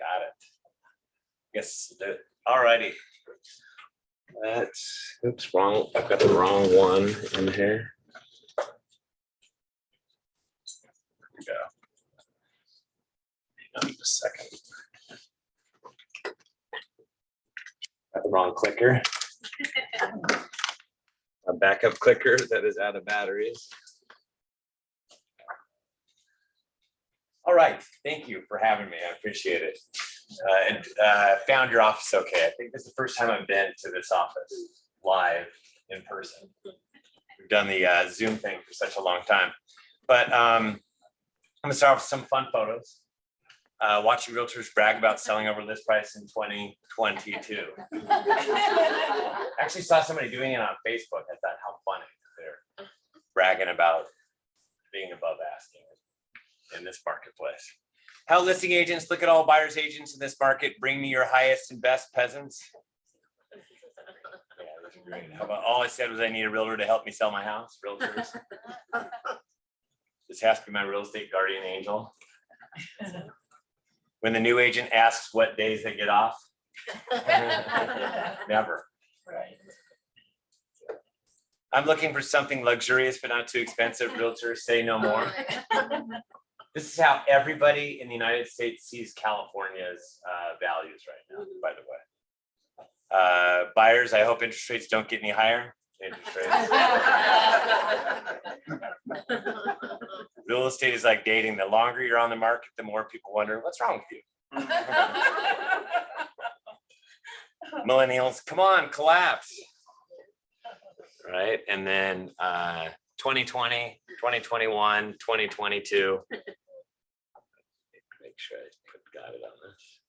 Got it. Yes. All righty. Oops, wrong. I've got the wrong one in here. There we go. Hang on just a second. Got the wrong clicker. A backup clicker that is out of batteries. All right, thank you for having me. I appreciate it. And found your office okay. I think this is the first time I've been to this office live in person. We've done the Zoom thing for such a long time. But I'm gonna start with some fun photos. Watching realtors brag about selling over list price in 2022. Actually saw somebody doing it on Facebook. I thought, how funny. They're bragging about being above asking in this marketplace. How listing agents, look at all buyers agents in this market, bring me your highest and best peasants. Yeah, those are great. How about all I said was I need a realtor to help me sell my house, realtors. This has to be my real estate guardian angel. When the new agent asks what days they get off. Never. Right. I'm looking for something luxurious but not too expensive. Realtors say no more. This is how everybody in the United States sees California's values right now, by the way. Buyers, I hope interest rates don't get any higher. Interest rates. Real estate is like dating. The longer you're on the market, the more people wonder, what's wrong with you? Millennials, come on, collapse. Right, and then 2020, 2021, 2022. Make sure I got it on this.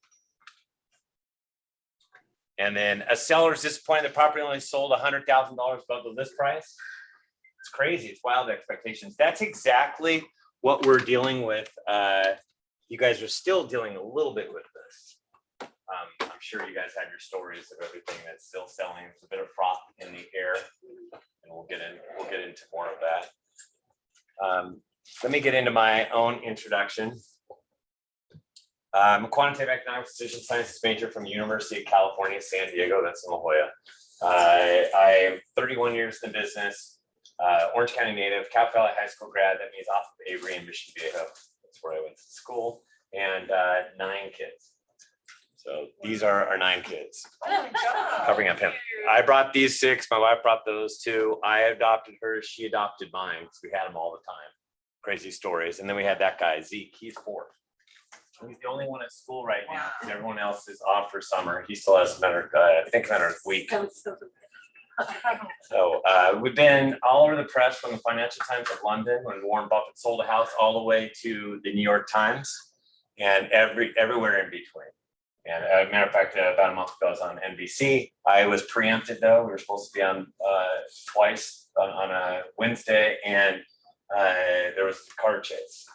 And then a seller is disappointed the property only sold $100,000 above the list price. It's crazy. It's wild expectations. That's exactly what we're dealing with. You guys are still dealing a little bit with this. I'm sure you guys have your stories of everything that's still selling. There's a bit of froth in the air, and we'll get into more of that. Let me get into my own introduction. I'm a quantitative economics decision sciences major from the University of California, San Diego. That's in La Jolla. I am 31 years in the business. Orange County native, Cal Valley High School grad. That means off of Avery and Mission Viejo. That's where I went to school. And 9 kids. So these are our 9 kids. Covering up him. I brought these 6. My wife brought those 2. I adopted her. She adopted mine because we had them all the time. Crazy stories. And then we had that guy, Zeke. He's 4. He's the only one at school right now because everyone else is off for summer. He still has another, I think another week. So we've been all over the press, from the Financial Times of London when Warren Buffett sold a house, all the way to the New York Times, and everywhere in between. And as a matter of fact, about a month ago, I was on NBC. I was preempted though. We were supposed to be on twice on a Wednesday, and there was a car chase.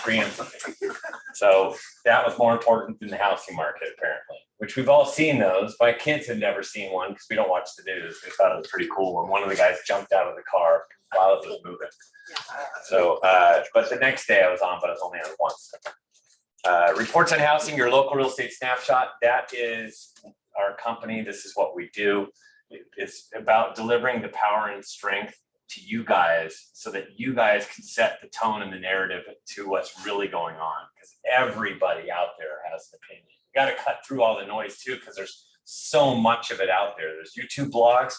Preempted. So that was more important than the housing market, apparently, which we've all seen those. My kids had never seen one because we don't watch the news. They thought it was pretty cool when one of the guys jumped out of the car while it was moving. So, but the next day I was on, but I was only on once. Reports on housing, your local real estate snapshot. That is our company. This is what we do. It's about delivering the power and strength to you guys so that you guys can set the tone and the narrative to what's really going on, because everybody out there has an opinion. You got to cut through all the noise too, because there's so much of it out there. There's YouTube blogs.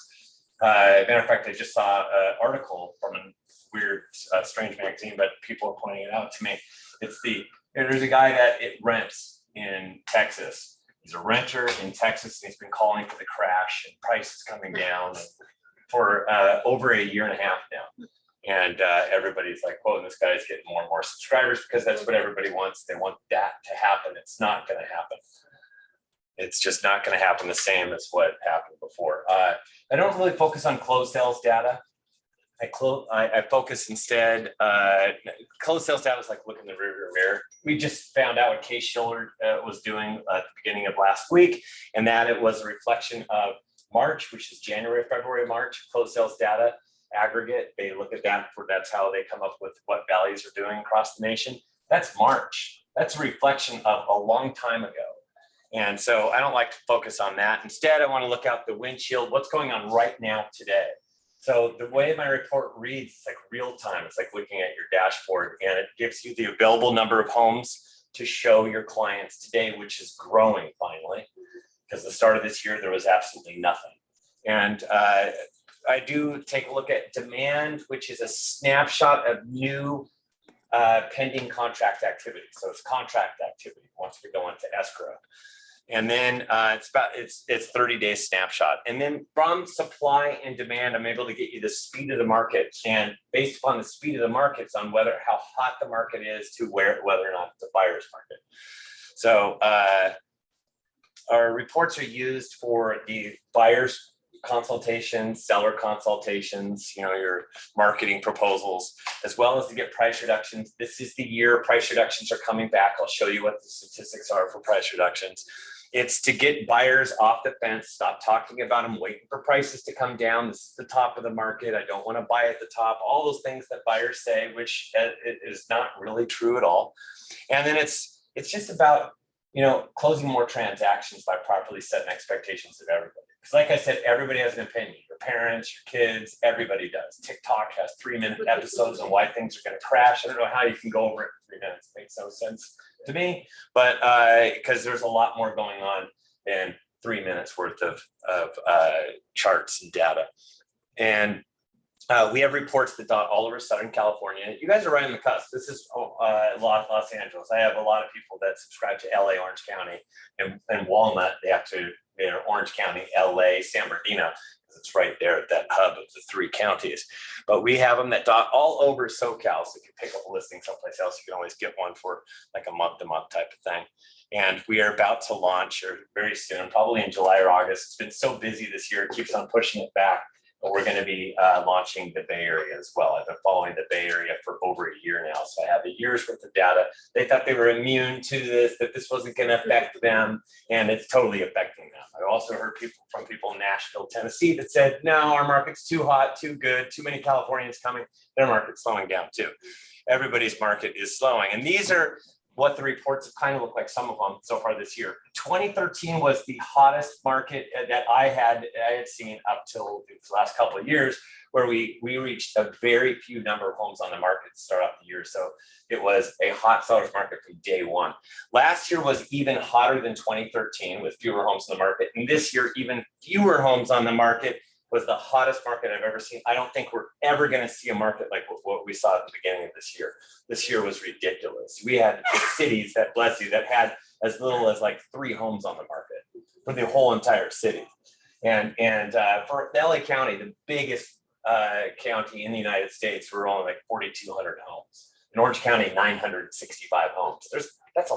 Matter of fact, I just saw an article from a weird, strange magazine, but people are pointing it out to me. There's a guy that rents in Texas. He's a renter in Texas, and he's been calling for the crash and prices coming down for over a year and a half now. And everybody's like, whoa, this guy's getting more and more subscribers because that's what everybody wants. They want that to happen. It's not going to happen. It's just not going to happen the same as what happened before. I don't really focus on closed sales data. I focus instead, closed sales data is like looking in the rearview mirror. We just found out what Case Shiller was doing at the beginning of last week, and that it was a reflection of March, which is January, February, March, closed sales data aggregate. They look at that that's how they come up with what values are doing across the nation. That's March. That's a reflection of a long time ago. And so I don't like to focus on that. Instead, I want to look out the windshield, what's going on right now today. So the way my report reads, it's like real time. It's like looking at your dashboard, and it gives you the available number of homes to show your clients today, which is growing finally, because the start of this year, there was absolutely nothing. And I do take a look at demand, which is a snapshot of new pending contract activity. So it's contract activity once we go into escrow. And then it's 30-day snapshot. And then from supply and demand, I'm able to get you the speed of the market. And based upon the speed of the markets on how hot the market is to whether or not it's a buyer's market. So our reports are used for the buyer's consultations, seller consultations, your marketing proposals, as well as to get price reductions. This is the year price reductions are coming back. I'll show you what the statistics are for price reductions. It's to get buyers off the fence, stop talking about them, waiting for prices to come down. This is the top of the market. I don't want to buy at the top. All those things that buyers say, which is not really true at all. And then it's just about, closing more transactions by properly setting expectations of everybody. Because like I said, everybody has an opinion. Your parents, your kids, everybody does. TikTok has 3-minute episodes on why things are going to crash. I don't know how you can go over it in 3 minutes. It makes no sense to me, but because there's a lot more going on than 3 minutes worth of charts and data. And we have reports that dot all over Southern California. You guys are right on the cusp. This is Los Angeles. I have a lot of people that subscribe to LA, Orange County, and Walnut. They have to, Orange County, LA, San Bernardino, because it's right there at that hub of the 3 counties. But we have them that dot all over SoCal. So if you pick up a listing someplace else, you can always get one for like a month-to-month type of thing. And we are about to launch very soon, probably in July or August. It's been so busy this year, it keeps on pushing it back. But we're going to be launching the Bay Area as well. I've been following the Bay Area for over a year now, so I have a year's worth of data. They thought they were immune to this, that this wasn't going to affect them, and it's totally affecting them. I also heard from people in Nashville, Tennessee that said, no, our market's too hot, too good, too many Californians coming. Their market's slowing down too. Everybody's market is slowing. And these are what the reports have kind of looked like, some of them so far this year. 2013 was the hottest market that I had seen up till the last couple of years, where we reached a very few number of homes on the market to start off the year. So it was a hot seller's market from day one. Last year was even hotter than 2013 with fewer homes on the market. And this year, even fewer homes on the market, was the hottest market I've ever seen. I don't think we're ever going to see a market like what we saw at the beginning of this year. This year was ridiculous. We had cities that, bless you, that had as little as like 3 homes on the market for the whole entire city. And for LA County, the biggest county in the United States, we're only like 4,200 homes. In Orange County, 965 homes. That's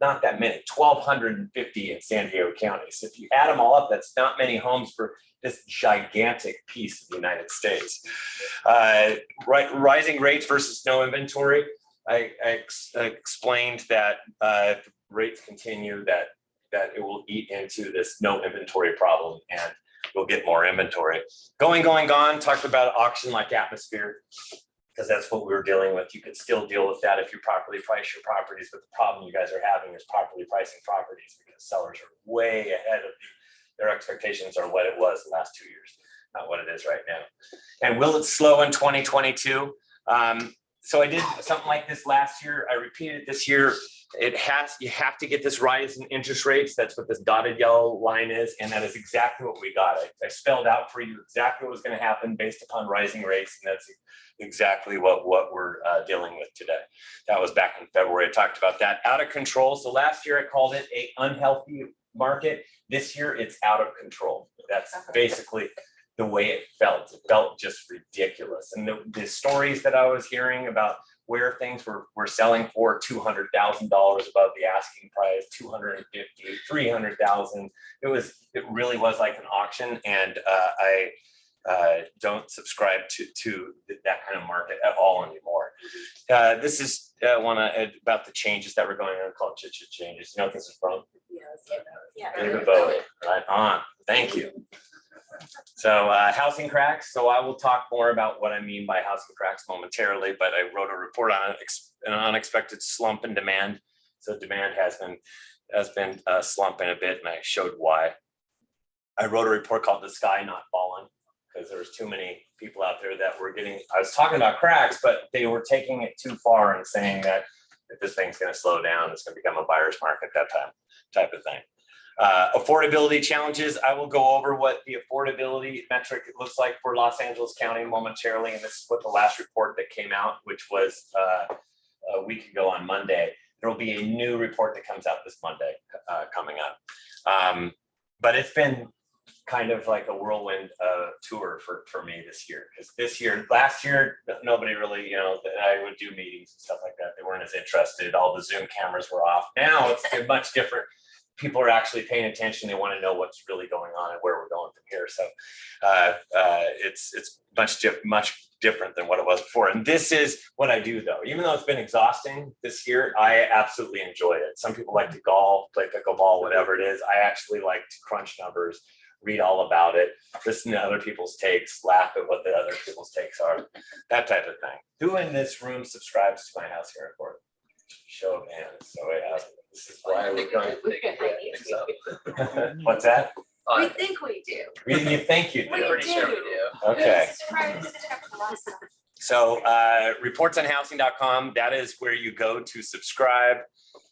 not that many, 1,250 in San Diego County. So if you add them all up, that's not many homes for this gigantic piece of the United States. Rising rates versus no inventory. I explained that if rates continue, that it will eat into this no inventory problem, and we'll get more inventory. Going, gone, talked about auction-like atmosphere, because that's what we were dealing with. You could still deal with that if you properly price your properties, but the problem you guys are having is properly pricing properties, because sellers are way ahead of their expectations are what it was the last 2 years, not what it is right now. And will it slow in 2022? So I did something like this last year. I repeated it this year. You have to get this rise in interest rates. That's what this dotted yellow line is. And that is exactly what we got. I spelled out for you exactly what was going to happen based upon rising rates. And that's exactly what we're dealing with today. That was back in February. I talked about that. Out of control. So last year I called it an unhealthy market. This year it's out of control. That's basically the way it felt. It felt just ridiculous. And the stories that I was hearing about where things were selling for $200,000 above the asking price, $250,000, $300,000. It really was like an auction. And I don't subscribe to that kind of market at all anymore. This is one about the changes that were going on, called changes. You know what this is from? Yeah. David Bowie. Right on. Thank you. So housing cracks. So I will talk more about what I mean by housing cracks momentarily, but I wrote a report on an unexpected slump in demand. So demand has been slumping a bit, and I showed why. I wrote a report called "The Sky Not Falling," because there was too many people out there that were I was talking about cracks, but they were taking it too far and saying that if this thing's going to slow down, it's going to become a buyer's market, that type of thing. Affordability challenges. I will go over what the affordability metric looks like for Los Angeles County momentarily, and this is what the last report that came out, which was a week ago on Monday. There will be a new report that comes out this Monday coming up. But it's been kind of like a whirlwind tour for me this year, because last year, nobody really, I would do meetings and stuff like that. They weren't as interested. All the Zoom cameras were off. Now it's much different. People are actually paying attention. They want to know what's really going on and where we're going from here. So it's much different than what it was before. And this is what I do, though. Even though it's been exhausting this year, I absolutely enjoy it. Some people like to golf, play pickleball, whatever it is. I actually like to crunch numbers, read all about it, listen to other people's takes, laugh at what the other people's takes are, that type of thing. Who in this room subscribes to my house here at Fort? Show of hands. So this is why we're going. What's that? We think we do. You think you do? We do. Okay. So reportsonhousing.com, that is where you go to subscribe.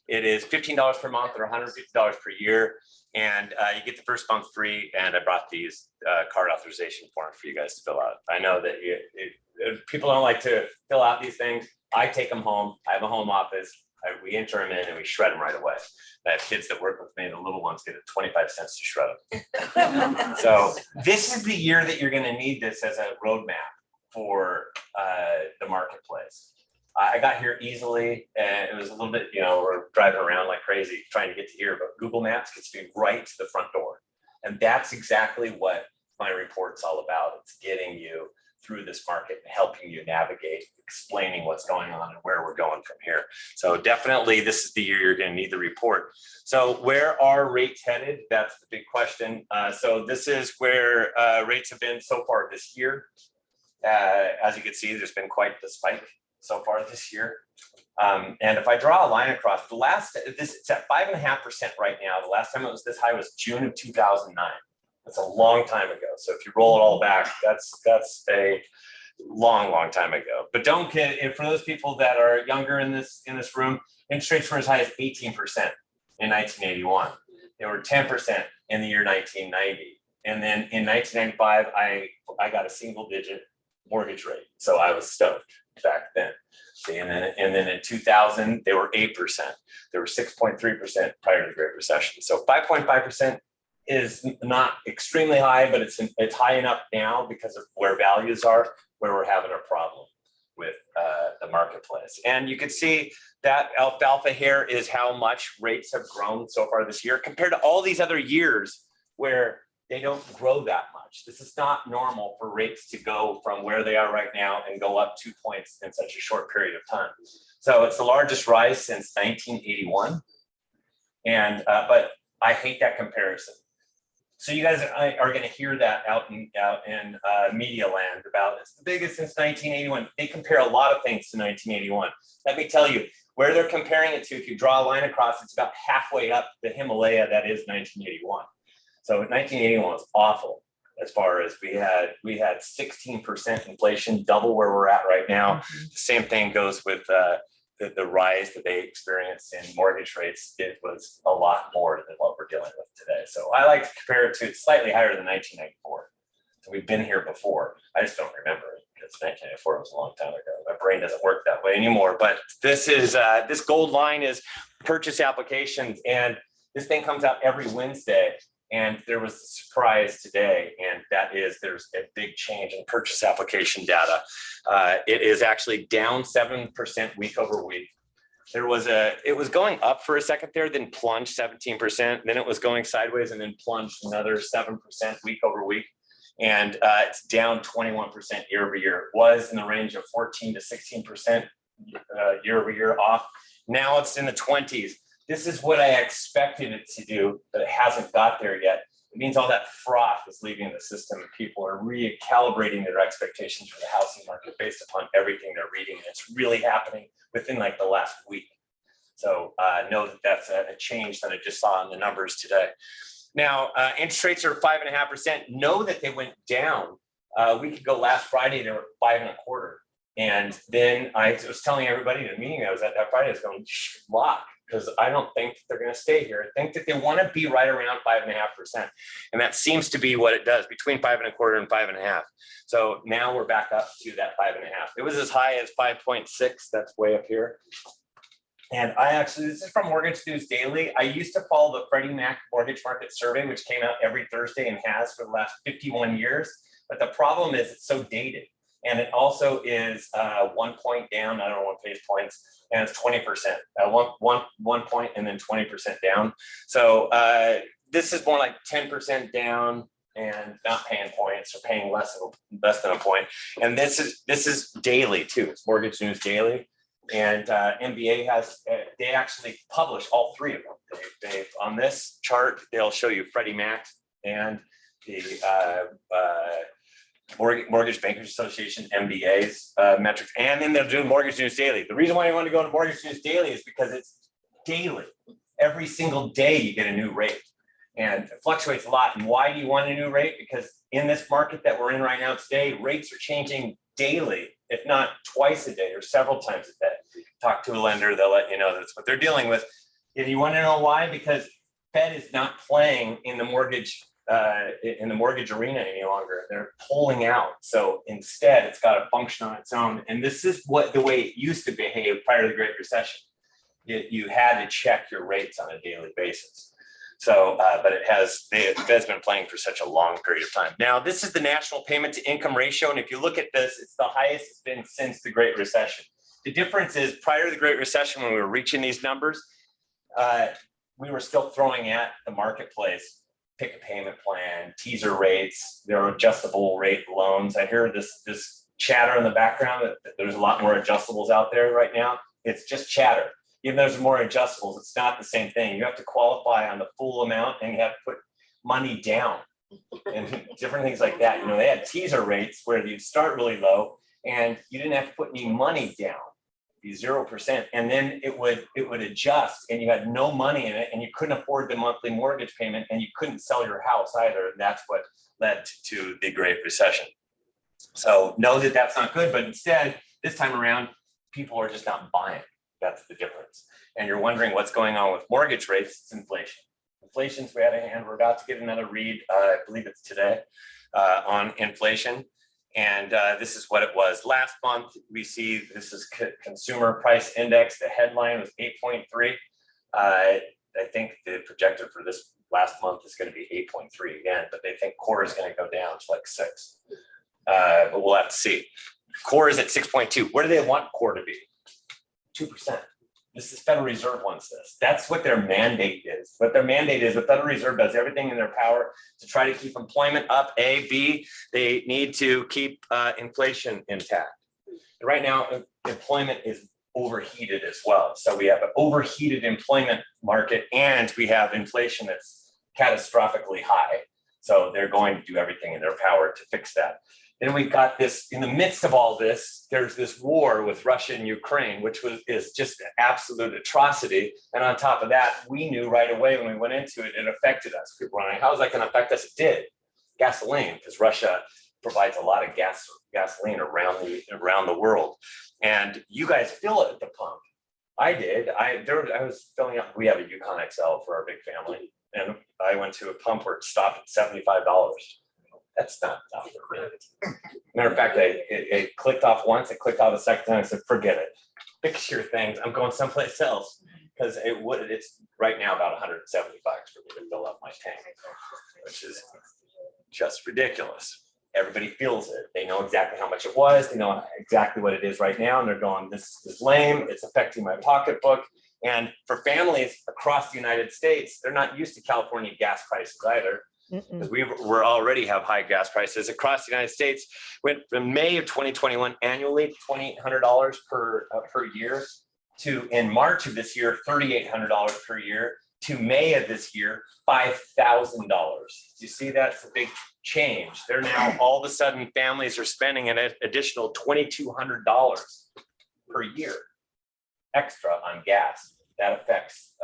It is $15 per month or $150 per year. And you get the first month free. And I brought these card authorization forms for you guys to fill out. I know that people don't like to fill out these things. I take them home. I have a home office. We enter them in and we shred them right away. I have kids that work with me. The little ones get 25 cents to shred them. So this is the year that you're going to need this as a roadmap for the marketplace. I got here easily, and it was a little bit, we're driving around like crazy trying to get to here, but Google Maps gets me right to the front door. And that's exactly what my report's all about. It's getting you through this market and helping you navigate, explaining what's going on and where we're going from here. So definitely this is the year you're going to need the report. So where are rates headed? That's the big question. So this is where rates have been so far this year. As you can see, there's been quite the spike so far this year. And if I draw a line across, it's at 5.5% right now. The last time it was this high was June of 2009. That's a long time ago. So if you roll it all back, that's a long time ago. But don't get it, for those people that are younger in this room, interest rates were as high as 18% in 1981. They were 10% in the year 1990. And then in 1995, I got a single digit mortgage rate. So I was stoked back then. See, and then in 2000, they were 8%. They were 6.3% prior to the Great Recession. So 5.5% is not extremely high, but it's high enough now because of where values are, where we're having a problem with the marketplace. And you can see that alfalfa here is how much rates have grown so far this year compared to all these other years where they don't grow that much. This is not normal for rates to go from where they are right now and go up 2 points in such a short period of time. So it's the largest rise since 1981. And but I hate that comparison. So you guys are going to hear that out in media land about it's the biggest since 1981. They compare a lot of things to 1981. Let me tell you where they're comparing it to. If you draw a line across, it's about halfway up the Himalaya that is 1981. So 1981 was awful as far as we had 16% inflation, double where we're at right now. The same thing goes with the rise that they experienced in mortgage rates. It was a lot more than what we're dealing with today. So I like to compare it to slightly higher than 1994. So we've been here before. I just don't remember it because 1994 was a long time ago. My brain doesn't work that way anymore. But this is this gold line is purchase applications, and this thing comes out every Wednesday. And there was a surprise today, and that is there's a big change in purchase application data. It is actually down 7% week over week. It was going up for a second there, then plunged 17%. Then it was going sideways and then plunged another 7% week over week. And it's down 21% year over year. It was in the range of 14 to 16% year over year off. Now it's in the 20s. This is what I expected it to do, but it hasn't got there yet. It means all that froth is leaving the system and people are recalibrating their expectations for the housing market based upon everything they're reading. And it's really happening within like the last week. So know that that's a change that I just saw in the numbers today. Now, interest rates are 5.5%. Know that they went down. We could go last Friday, they were 5.25%. And then I was telling everybody in the meeting I was at that Friday, I was going, lock, because I don't think they're going to stay here. I think that they want to be right around 5.5%. And that seems to be what it does, between 5.25% and 5.5%. So now we're back up to that 5.5%. It was as high as 5.6. That's way up here. And this is from Mortgage News Daily. I used to follow the Freddie Mac Mortgage Market Survey, which came out every Thursday and has for the last 51 years. But the problem is it's so dated. And it also is 1 point down, I don't know what page points, and it's 20%, one point and then 20% down. So this is more like 10% down and not paying points or paying less than a point. And this is daily too, it's Mortgage News Daily. And MBA has, they actually publish all three of them. They on this chart, they'll show you Freddie Mac and the Mortgage Bankers Association, MBA's metrics, and then they're doing Mortgage News Daily. The reason why you want to go to Mortgage News Daily is because it's daily. Every single day you get a new rate, and it fluctuates a lot. And why do you want a new rate? Because in this market that we're in right now today, rates are changing daily, if not twice a day or several times a day. Talk to a lender, they'll let you know that's what they're dealing with. If you want to know why, because Fed is not playing in the mortgage arena any longer. They're pulling out. So instead, it's got to function on its own. And this is the way it used to behave prior to the Great Recession. You had to check your rates on a daily basis. So, but the Fed's been playing for such a long period of time. Now, this is the national payment to income ratio. And if you look at this, it's the highest it's been since the Great Recession. The difference is prior to the Great Recession, when we were reaching these numbers, we were still throwing at the marketplace pick a payment plan, teaser rates, there are adjustable rate loans. I hear this chatter in the background that there's a lot more adjustables out there right now. It's just chatter. Even though there's more adjustables, it's not the same thing. You have to qualify on the full amount and you have to put money down and different things like that. You know, they had teaser rates where you'd start really low and you didn't have to put any money down. 0%, and then it would adjust and you had no money in it and you couldn't afford the monthly mortgage payment and you couldn't sell your house either. And that's what led to the Great Recession. So know that that's not good, but instead this time around people are just not buying. That's the difference. And you're wondering what's going on with mortgage rates. It's inflation. Inflation's way out of hand. We're about to get another read, I believe it's today, on inflation. And this is what it was last month. We see this is consumer price index. The headline was 8.3. I think the projected for this last month is going to be 8.3 again, but they think core is going to go down to like 6. But we'll have to see. Core is at 6.2. Where do they want core to be? 2%. This is Federal Reserve wants this. That's what their mandate is. What their mandate is, the Federal Reserve does everything in their power to try to keep employment up. A, B, they need to keep inflation intact. And right now, employment is overheated as well. So we have an overheated employment market and we have inflation that's catastrophically high. So they're going to do everything in their power to fix that. Then we've got this, in the midst of all this, there's this war with Russia and Ukraine, which is just an absolute atrocity. And on top of that, we knew right away when we went into it, it affected us. People were like, how is that going to affect us? It did. Gasoline, because Russia provides a lot of gasoline around the world. And you guys fill it at the pump. I did. I was filling up. We have a Yukon XL for our big family. And I went to a pump where it stopped at $75. That's not enough. Matter of fact, it clicked off once, it clicked off a second time. I said, forget it. Fix your things. I'm going someplace else. Because it's right now about $170 for me to fill up my tank, which is just ridiculous. Everybody feels it. They know exactly how much it was. They know exactly what it is right now. And they're going, this is lame. It's affecting my pocketbook. And for families across the United States, they're not used to California gas prices either. Because we already have high gas prices across the United States. Went from May of 2021 annually $2,800 per year to in March of this year $3,800 per year to May of this year $5,000. You see, that's a big change. They're now all of a sudden families are spending an additional $2,200 per year extra on gas. that affects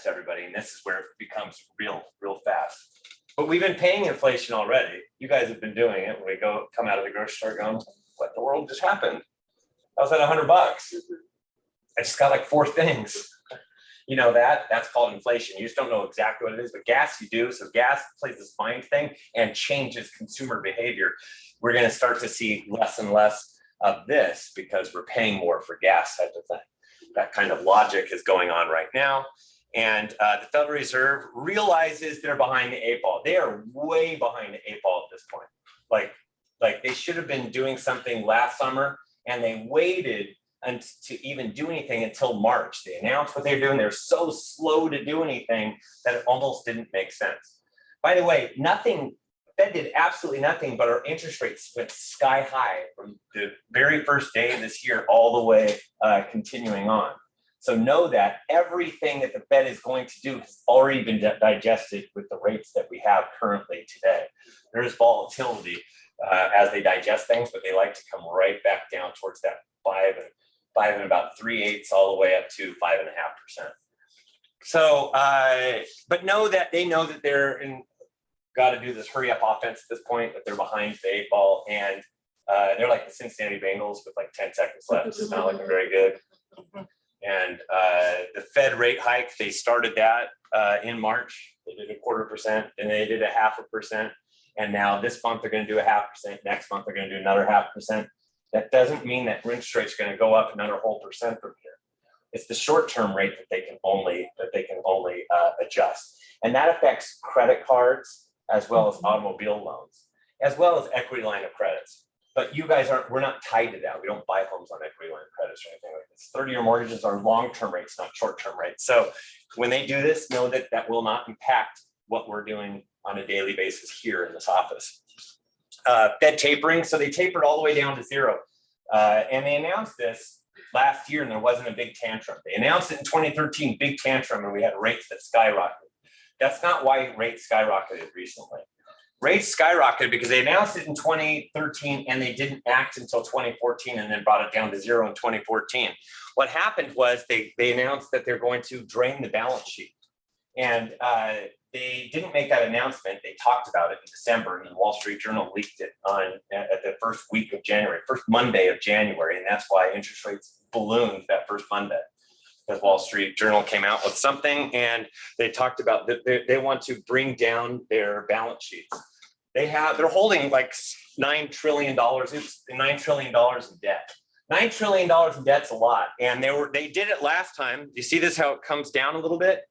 everybody, and this is where it becomes real fast. But we've been paying inflation already. You guys have been doing it. When we come out of the grocery store going, what the world just happened? I was at $100. I just got like 4 things. You know that's called inflation. You just don't know exactly what it is, but gas you do. So gas plays this mind thing and changes consumer behavior. We're going to start to see less and less of this because we're paying more for gas type of thing. That kind of logic is going on right now. And the Federal Reserve realizes they're behind the 8 ball. They are way behind the 8 ball at this point. Like they should have been doing something last summer, and they waited to even do anything until March. They announced what they're doing. They're so slow to do anything that it almost didn't make sense. By the way, Fed did absolutely nothing, but our interest rates went sky high from the very first day of this year all the way continuing on. So know that everything that the Fed is going to do has already been digested with the rates that we have currently today. There is volatility as they digest things, but they like to come right back down towards that 5 and about 3/8 all the way up to 5.5%. So, but they know that they're got to do this hurry up offense at this point, that they're behind the 8 ball, and they're like the Cincinnati Bengals with like 10 seconds left. It's not looking very good. And the Fed rate hike, they started that in March. They did 1/4%, and they did 0.5%. And now this month they're going to do 0.5%. Next month they're going to do another 0.5%. That doesn't mean that interest rates are going to go up another whole percent from here. It's the short-term rate that they can only adjust, and that affects credit cards as well as automobile loans, as well as equity line of credits. But you guys we're not tied to that. We don't buy homes on equity line of credits or anything like this. 30-year mortgages are long-term rates, not short-term rates. So when they do this, know that that will not impact what we're doing on a daily basis here in this office. Fed tapering, so they tapered all the way down to 0. And they announced this last year, and there wasn't a big tantrum. They announced it in 2013, big tantrum, and we had rates that skyrocketed. That's not why rates skyrocketed recently. Rates skyrocketed because they announced it in 2013 and they didn't act until 2014 and then brought it down to 0 in 2014. What happened was they announced that they're going to drain the balance sheet. And they didn't make that announcement. They talked about it in December, and the Wall Street Journal leaked it at the first week of January, first Monday of January. And that's why interest rates ballooned that first Monday. The Wall Street Journal came out with something, and they talked about that they want to bring down their balance sheets. They're holding like $9 trillion. It's $9 trillion in debt. $9 trillion in debt's a lot, and they did it last time. You see this how it comes down a little bit?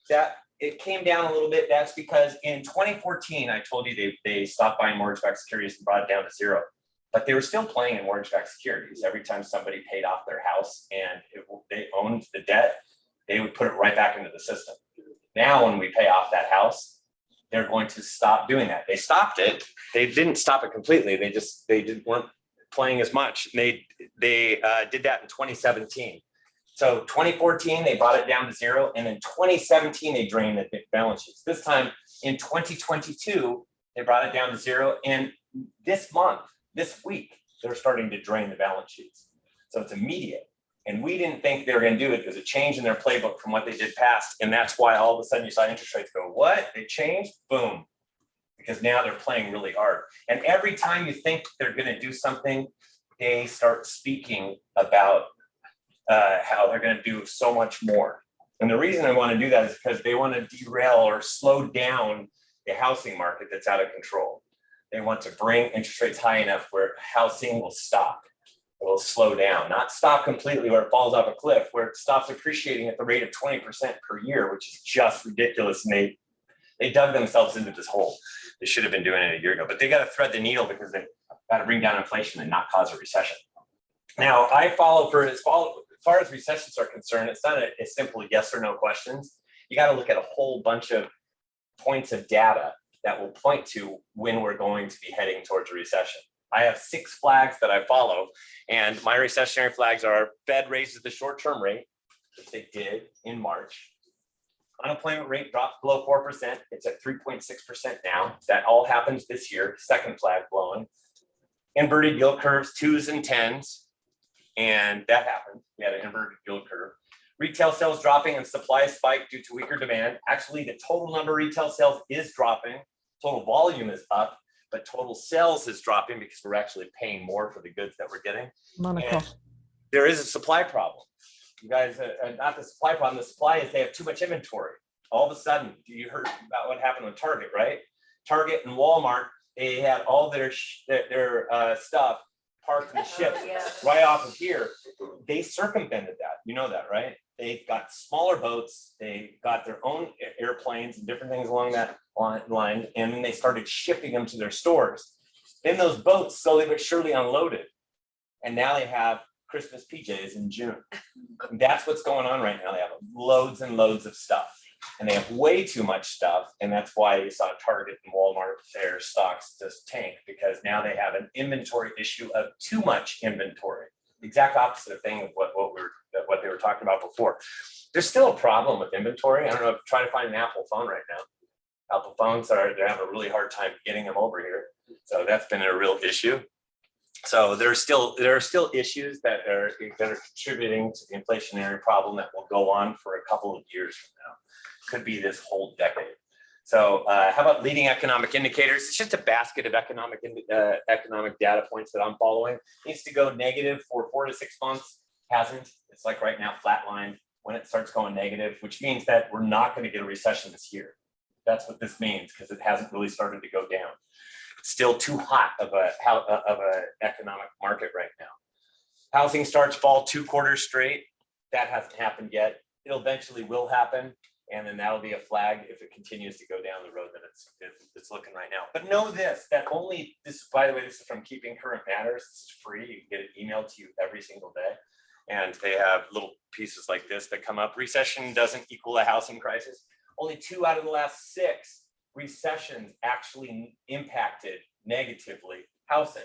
That it came down a little bit. That's because in 2014, I told you they stopped buying mortgage-backed securities and brought it down to 0. But they were still playing in mortgage-backed securities. Every time somebody paid off their house and they owned the debt, they would put it right back into the system. Now, when we pay off that house, they're going to stop doing that. They stopped it. They didn't stop it completely. Weren't playing as much. They did that in 2017. So 2014, they brought it down to 0. And in 2017, they drained the balance sheets. This time in 2022, they brought it down to 0. And this week, they're starting to drain the balance sheets. So it's immediate. And we didn't think they were going to do it. There's a change in their playbook from what they did past. And that's why all of a sudden you saw interest rates go, what? They changed? Boom. Because now they're playing really hard. And every time you think they're going to do something, they start speaking about how they're going to do so much more. And the reason I want to do that is because they want to derail or slow down the housing market that's out of control. They want to bring interest rates high enough where housing will stop. It will slow down, not stop completely where it falls off a cliff, where it stops appreciating at the rate of 20% per year, which is just ridiculous. And they dug themselves into this hole. They should have been doing it a year ago, but they got to thread the needle because they've got to bring down inflation and not cause a recession. Now, I follow as far as recessions are concerned, it's not a simple yes or no questions. You got to look at a whole bunch of points of data that will point to when we're going to be heading towards a recession. I have 6 flags that I follow, and my recessionary flags are Fed raises the short-term rate, which they did in March. Unemployment rate drops below 4%. It's at 3.6% now. That all happens this year. Second flag blowing. Inverted yield curves, 2s and 10s. And that happened. We had an inverted yield curve. Retail sales dropping and supply spike due to weaker demand. Actually, the total number of retail sales is dropping. Total volume is up, but total sales is dropping because we're actually paying more for the goods that we're getting. And there is a supply problem. You guys, not the supply problem. The supply is they have too much inventory. All of a sudden, you heard about what happened with Target, right? Target and Walmart, they had all their stuff parked in ships right off of here. They circumvented that. You know that, right? They got smaller boats. They got their own airplanes and different things along that line, and then they started shipping them to their stores. Then those boats slowly but surely unloaded, and now they have Christmas PJs in June. And that's what's going on right now. They have loads and loads of stuff, and they have way too much stuff, and that's why you saw Target and Walmart, their stocks just tank, because now they have an inventory issue of too much inventory. The exact opposite of thing of what they were talking about before. There's still a problem with inventory. I don't know, try to find an Apple phone right now. Apple phones they're having a really hard time getting them over here. So that's been a real issue. So there are still issues that are contributing to the inflationary problem that will go on for a couple of years from now. Could be this whole decade. So how about leading economic indicators? It's just a basket of economic data points that I'm following. It needs to go negative for 4 to 6 months. Hasn't. It's like right now flatlined. When it starts going negative, which means that we're not going to get a recession this year. That's what this means, because it hasn't really started to go down. It's still too hot of a economic market right now. Housing starts fall 2 quarters straight. That hasn't happened yet. It eventually will happen. And then that'll be a flag if it continues to go down the road that it's looking right now. But know this, that only this, by the way, this is from Keeping Current Matters. This is free. You can get it emailed to you every single day. And they have little pieces like this that come up. Recession doesn't equal a housing crisis. Only 2 out of the last 6 recessions actually impacted negatively housing.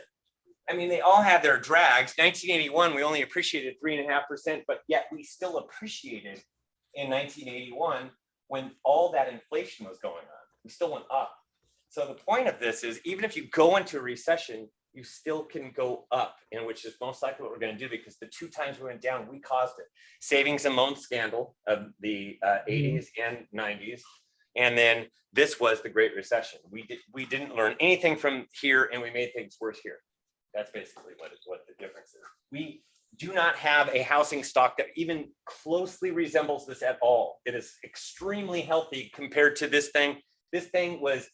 I mean, they all had their drags. 1981, we only appreciated 3.5%, but yet we still appreciated in 1981 when all that inflation was going on. We still went up. So the point of this is, even if you go into a recession, you still can go up, and which is most likely what we're going to do, because the 2 times we went down, we caused it. Savings and loan scandal of the 80s and 90s. And then this was the Great Recession. We didn't learn anything from here, and we made things worse here. That's basically what the difference is. We do not have a housing stock that even closely resembles this at all. It is extremely healthy compared to this thing. This thing was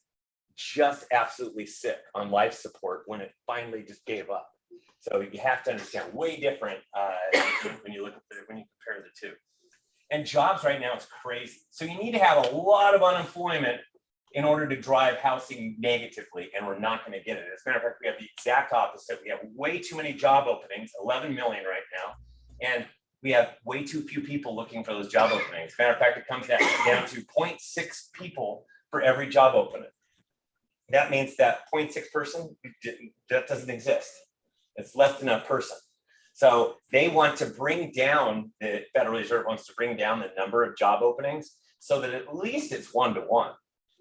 just absolutely sick on life support when it finally just gave up. So you have to understand, way different when you compare the two. And jobs right now is crazy. So you need to have a lot of unemployment in order to drive housing negatively, and we're not going to get it. As a matter of fact, we have the exact opposite. We have way too many job openings, 11 million right now, and we have way too few people looking for those job openings. As a matter of fact, it comes down to 0.6 people for every job opening. That means that 0.6 person, that doesn't exist. It's less than a person. So they want to bring down, the Federal Reserve wants to bring down the number of job openings so that at least it's 1 to 1.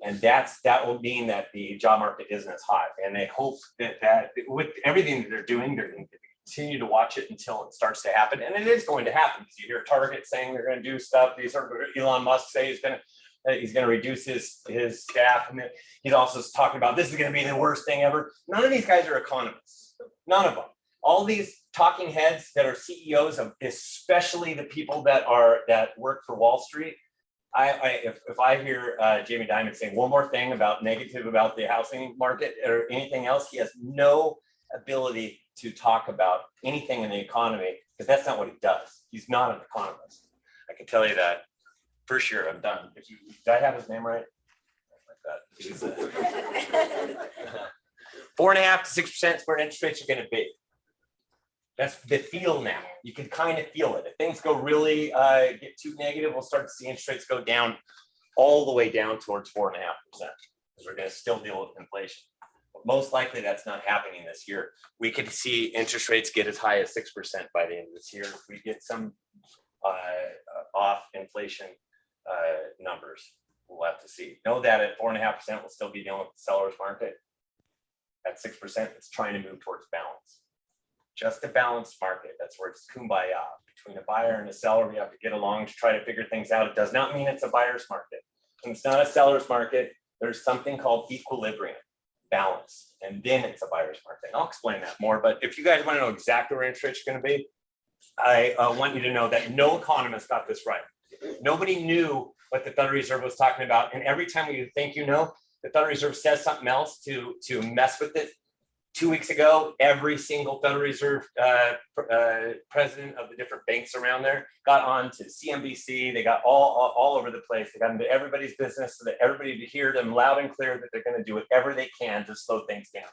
And that will mean that the job market isn't as hot. And they hope that with everything that they're doing, they're going to continue to watch it until it starts to happen. And it is going to happen, because you hear Target saying they're going to do stuff. These are Elon Musk say he's going to reduce his staff. And he's also talking about this is going to be the worst thing ever. None of these guys are economists. None of them. All these talking heads that are CEOs of, especially the people that work for Wall Street. If I hear Jamie Dimon saying one more thing negative about the housing market or anything else, he has no ability to talk about anything in the economy, because that's not what he does. He's not an economist. I can tell you that for sure. I'm done. Did I have his name right? Like that. 4.5% to 6% is where interest rates are going to be. That's the feel now. You can kind of feel it. If things go really get too negative, we'll start to see interest rates go down all the way down towards 4.5%, because we're going to still deal with inflation. But most likely that's not happening this year. We could see interest rates get as high as 6% by the end of this year if we get some off inflation numbers. We'll have to see. Know that at 4.5%, we'll still be dealing with the seller's market. At 6%, it's trying to move towards balance. just a balanced market. That's where it's kumbaya between a buyer and a seller. We have to get along to try to figure things out. It does not mean it's a buyer's market. When it's not a seller's market, there's something called equilibrium, balance, and then it's a buyer's market. And I'll explain that more, but if you guys want to know exactly where interest rates are going to be, I want you to know that no economist got this right. Nobody knew what the Federal Reserve was talking about, and every time you think you know, the Federal Reserve says something else to mess with it. 2 weeks ago, every single Federal Reserve president of the different banks around there got on to CNBC. They got all over the place. They got into everybody's business so that everybody could hear them loud and clear that they're going to do whatever they can to slow things down.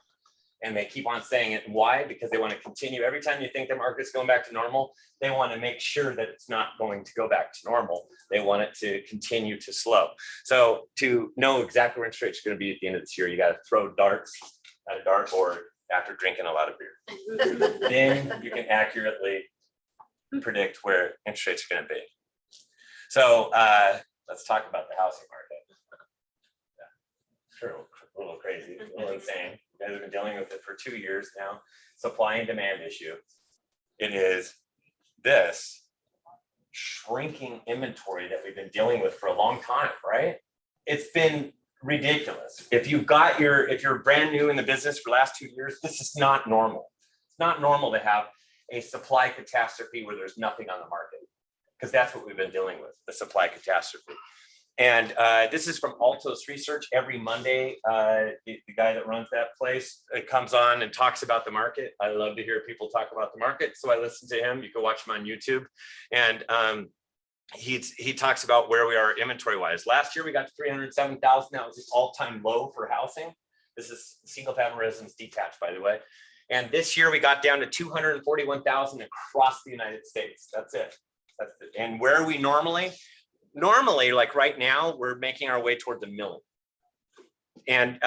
And they keep on saying it. Why? Because they want to continue. Every time you think the market's going back to normal, they want to make sure that it's not going to go back to normal. They want it to continue to slow. So to know exactly where interest rates are going to be at the end of this year, you got to throw darts at a dartboard after drinking a lot of beer. Then you can accurately predict where interest rates are going to be. So let's talk about the housing market. Yeah. Sure, a little crazy, a little insane. You guys have been dealing with it for 2 years now. Supply and demand issue. It is this shrinking inventory that we've been dealing with for a long time, right? It's been ridiculous. If you're brand new in the business for the last 2 years, this is not normal. It's not normal to have a supply catastrophe where there's nothing on the market, because that's what we've been dealing with, the supply catastrophe. And this is from Altos Research. Every Monday, the guy that runs that place comes on and talks about the market. I love to hear people talk about the market, so I listen to him. You can watch him on YouTube. And he talks about where we are inventory wise. Last year we got to 307,000. That was the all-time low for housing. This is single family residence detached, by the way. And this year we got down to 241,000 across the United States. That's it. And where are we normally? Normally, like right now, we're making our way towards a million. And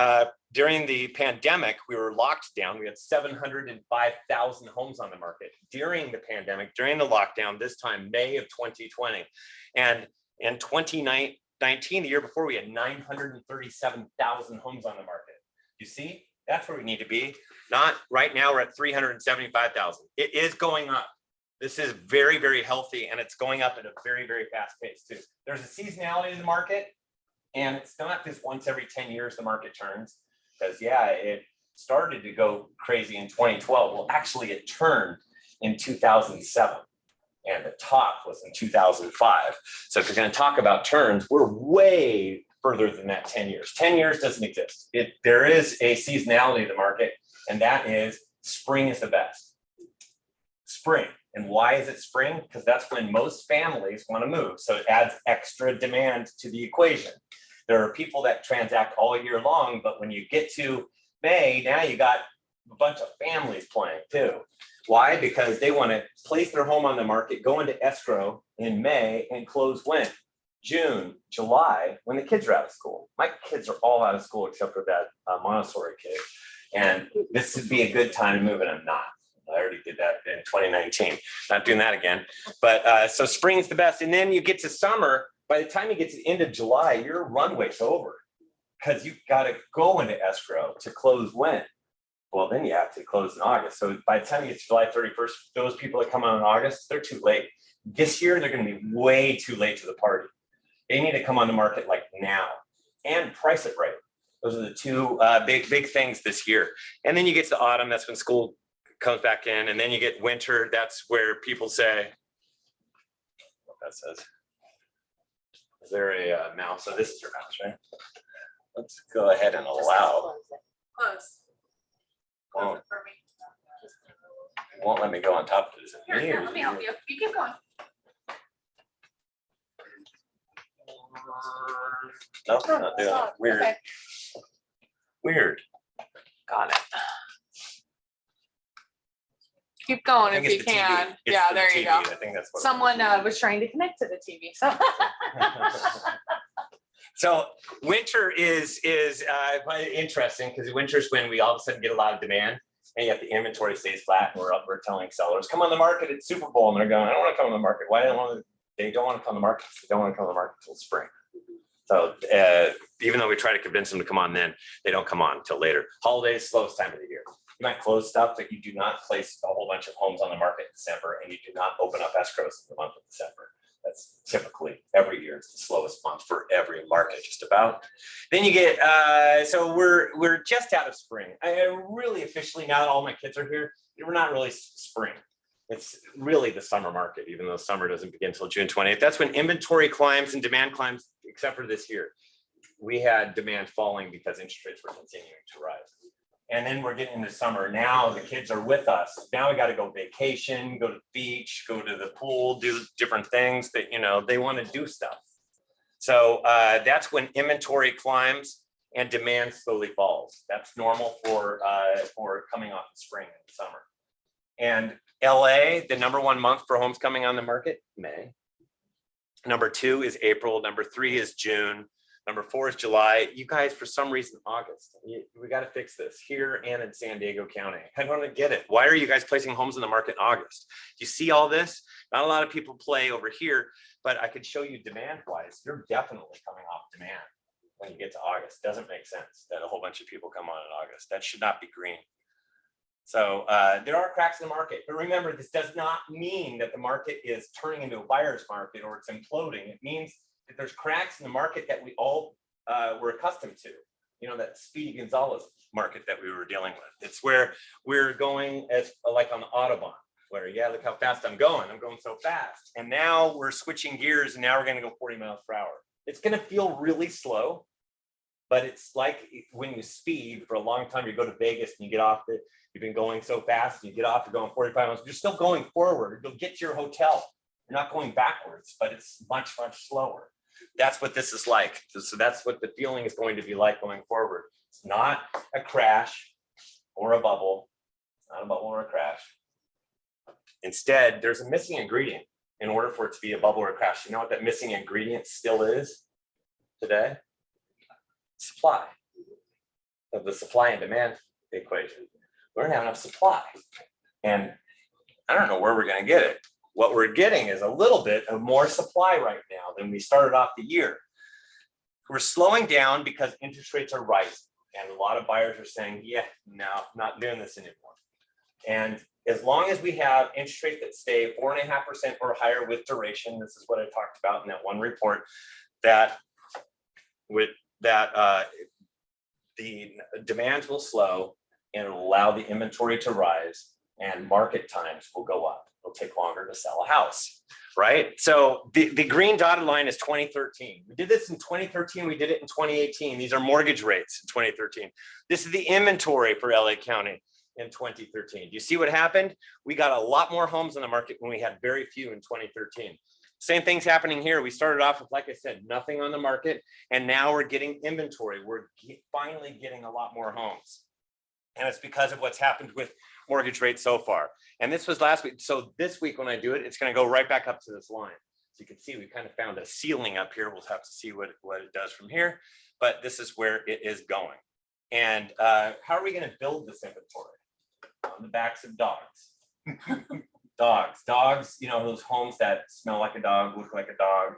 during the pandemic, we were locked down. We had 705,000 homes on the market during the pandemic, during the lockdown, this time, May of 2020. And in 2019, the year before, we had 937,000 homes on the market. You see, that's where we need to be. Not right now, we're at 375,000. It is going up. This is very, very healthy, and it's going up at a very, very fast pace too. There's a seasonality in the market, and it's not just once every 10 years the market turns, because yeah, it started to go crazy in 2012. Well, actually it turned in 2007, and the top was in 2005. So if you're going to talk about turns, we're way further than that 10 years. 10 years doesn't exist. There is a seasonality in the market, and that is spring is the best. Spring. And why is it spring? Because that's when most families want to move. So it adds extra demand to the equation. There are people that transact all year long, but when you get to May, now you got a bunch of families playing too. Why? Because they want to place their home on the market, go into escrow in May, and close when? June, July, when the kids are out of school. My kids are all out of school except for that Montessori kid. And this would be a good time to move, and I'm not. I already did that in 2019. Not doing that again. But so spring's the best. And then you get to summer. By the time you get to the end of July, your runway's over, because you've got to go into escrow to close when? Well, then you have to close in August. So by the time you get to July 31st, those people that come on in August, they're too late. This year, they're going to be way too late to the party. They need to come on the market like now and price it right. Those are the two big things this year. And then you get to autumn. That's when school comes back in, and then you get winter. That's where people say, what that says. Is there a mouse? So this is your mouse, right? Let's go ahead and allow. Close. Won't, won't let me go on top of this. Here, let me help you. You keep going. Nope, not doing it. Weird. Okay. Weird. Got it. Keep going I if think you it's the TV. can. It's Yeah, the there you TV. go. I think that's what Someone was trying to connect to the TV. So So winter is quite interesting, because winter is when we all of a sudden get a lot of demand, and yet the inventory stays flat, and we're telling sellers, come on the market at Super Bowl, and they're going, I don't want to come on the market. Why don't want to? They don't want to come on the market. They don't want to come on the market until spring. So even though we try to convince them to come on then, they don't come on until later. Holidays, slowest time of the year. You might close stuff, but you do not place a whole bunch of homes on the market in December, and you do not open up escrows in the month of December. That's typically every year. It's the slowest month for every market, just about. Then you get, so we're just out of spring. I really officially, now that all my kids are here, we're not really spring. It's really the summer market, even though summer doesn't begin until June 20th. That's when inventory climbs and demand climbs, except for this year. We had demand falling because interest rates were continuing to rise. And then we're getting into summer. Now the kids are with us. Now we got to go vacation, go to the beach, go to the pool, do different things that, they want to do stuff. So that's when inventory climbs and demand slowly falls. That's normal for coming off the spring and summer. And LA, the #1 month for homes coming on the market, May. #2 is April. #3 is June. #4 is July. You guys, for some reason, August. We got to fix this here and in San Diego County. I don't get it. Why are you guys placing homes in the market in August? Do you see all this? Not a lot of people play over here, but I could show you demand-wise. You're definitely coming off demand when you get to August. Doesn't make sense that a whole bunch of people come on in August. That should not be green. So there are cracks in the market, but remember, this does not mean that the market is turning into a buyer's market or it's imploding. It means that there's cracks in the market that we all were accustomed to. That Speedy Gonzalez market that we were dealing with. It's where we're going as like on the Autobahn, where look how fast I'm going so fast. And now we're switching gears, and now we're going to go 40 miles per hour. It's going to feel really slow, but it's like when you speed for a long time. You go to Vegas and you get off it. You've been going so fast, and you get off, you're going 45 miles. You're still going forward. You'll get to your hotel. You're not going backwards, but it's much, much slower. That's what this is like. So that's what the feeling is going to be like going forward. It's not a crash or a bubble. It's not a bubble or a crash. Instead, there's a missing ingredient in order for it to be a bubble or a crash. You know what that missing ingredient still is today? Supply. Of the supply and demand equation. We don't have enough supply. And I don't know where we're going to get it. What we're getting is a little bit of more supply right now than we started off the year. We're slowing down because interest rates are rising. And a lot of buyers are saying, no, I'm not doing this anymore. And as long as we have interest rates that stay 4.5% or higher with duration, this is what I talked about in that one report, that the demand will slow and it'll allow the inventory to rise, and market times will go up. It'll take longer to sell a house, right? So the green dotted line is 2013. We did this in 2013. We did it in 2018. These are mortgage rates in 2013. This is the inventory for LA County in 2013. Do you see what happened? We got a lot more homes on the market when we had very few in 2013. Same thing's happening here. We started off with, like I said, nothing on the market, and now we're getting inventory. We're finally getting a lot more homes. And it's because of what's happened with mortgage rates so far. And this was last week. So this week when I do it, it's going to go right back up to this line. So you can see we kind of found a ceiling up here. We'll have to see what it does from here. But this is where it is going. And how are we going to build this inventory? On the backs of dogs. Dogs, those homes that smell like a dog, look like a dog.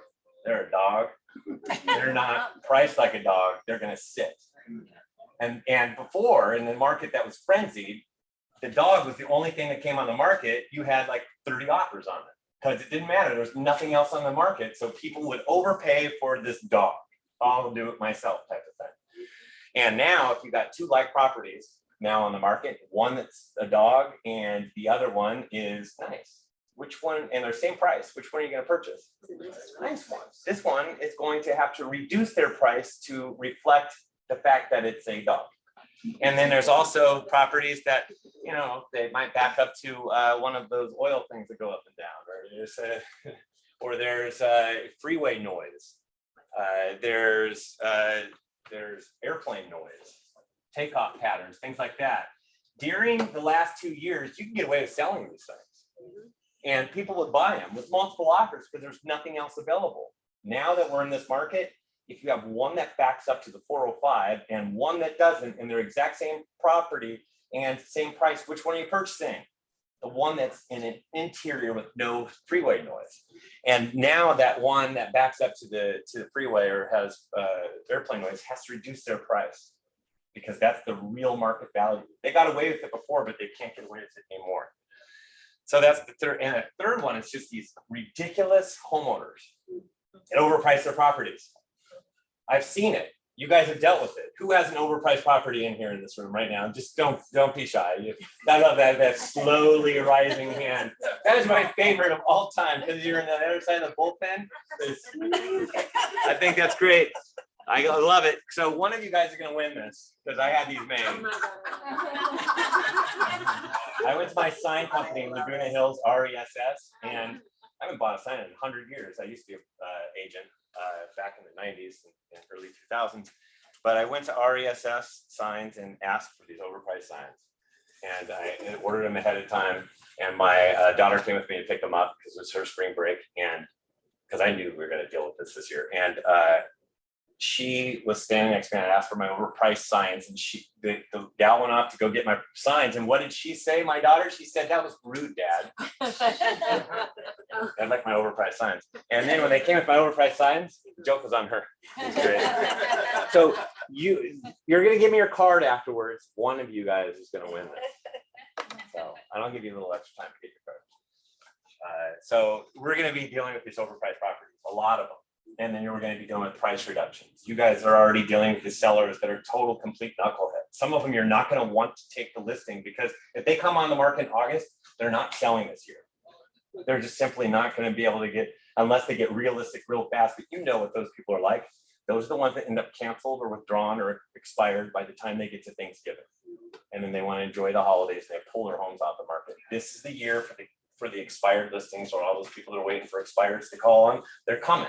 They're a dog. They're not priced like a dog. They're going to sit. And before, in the market that was frenzied, the dog was the only thing that came on the market. You had like 30 offers on it because it didn't matter. There was nothing else on the market. So people would overpay for this dog. I'll do it myself type of thing. And now if you got two like properties now on the market, one that's a dog and the other one is nice. Which one, and they're same price, which one are you going to purchase? Nice one. This one is going to have to reduce their price to reflect the fact that it's a dog. And then there's also properties that, they might back up to one of those oil things that go up and down, or there's freeway noise. There's airplane noise, takeoff patterns, things like that. During the last 2 years, you can get away with selling these things. And people would buy them with multiple offers because there's nothing else available. Now that we're in this market, if you have one that backs up to the 405 and one that doesn't, and they're exact same property and same price, which one are you purchasing? The one that's in an interior with no freeway noise. And now that one that backs up to the freeway or has airplane noise has to reduce their price. because that's the real market value. They got away with it before, but they can't get away with it anymore. So that's the third. And a third one is just these ridiculous homeowners that overprice their properties. I've seen it. You guys have dealt with it. Who has an overpriced property in here in this room right now? Just don't be shy. I love that slowly rising hand. That is my favorite of all time because you're on the other side of the bullpen. I think that's great. I love it. So one of you guys are going to win this because I had these made. I went to my sign company in Laguna Hills, RESS, and I haven't bought a sign in 100 years. I used to be an agent back in the 90s and early 2000s. But I went to RESS signs and asked for these overpriced signs. And I ordered them ahead of time. And my daughter came with me to pick them up because it was her spring break. And because I knew we were going to deal with this year. And she was standing next to me and I asked for my overpriced signs. And the gal went off to go get my signs. And what did she say, my daughter? She said, "That was rude, Dad." I like my overpriced signs. And then when they came with my overpriced signs, the joke was on her. So you're going to give me your card afterwards. One of you guys is going to win this. So I'll give you a little extra time to get your card. So we're going to be dealing with these overpriced properties, a lot of them. And then you're going to be dealing with price reductions. You guys are already dealing with the sellers that are total complete knuckleheads. Some of them you're not going to want to take the listing because if they come on the market in August, they're not selling this year. They're just simply not going to be able to get, unless they get realistic real fast. But you know what those people are like. Those are the ones that end up canceled or withdrawn or expired by the time they get to Thanksgiving. And then they want to enjoy the holidays. They pull their homes off the market. This is the year for the expired listings, or all those people that are waiting for expireds to call on. They're coming.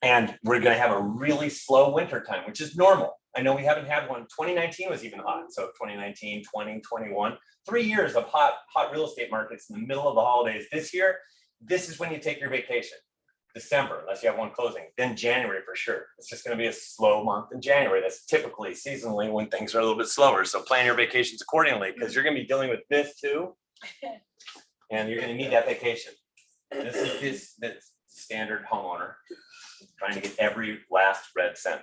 And we're going to have a really slow winter time, which is normal. I know we haven't had one. 2019 was even hot. So 2019, 20, 21, 3 years of hot real estate markets in the middle of the holidays. This year, this is when you take your vacation. December, unless you have one closing. Then January for sure. It's just going to be a slow month in January. That's typically seasonally when things are a little bit slower. So plan your vacations accordingly because you're going to be dealing with this too. And you're going to need that vacation. This is this standard homeowner trying to get every last red cent.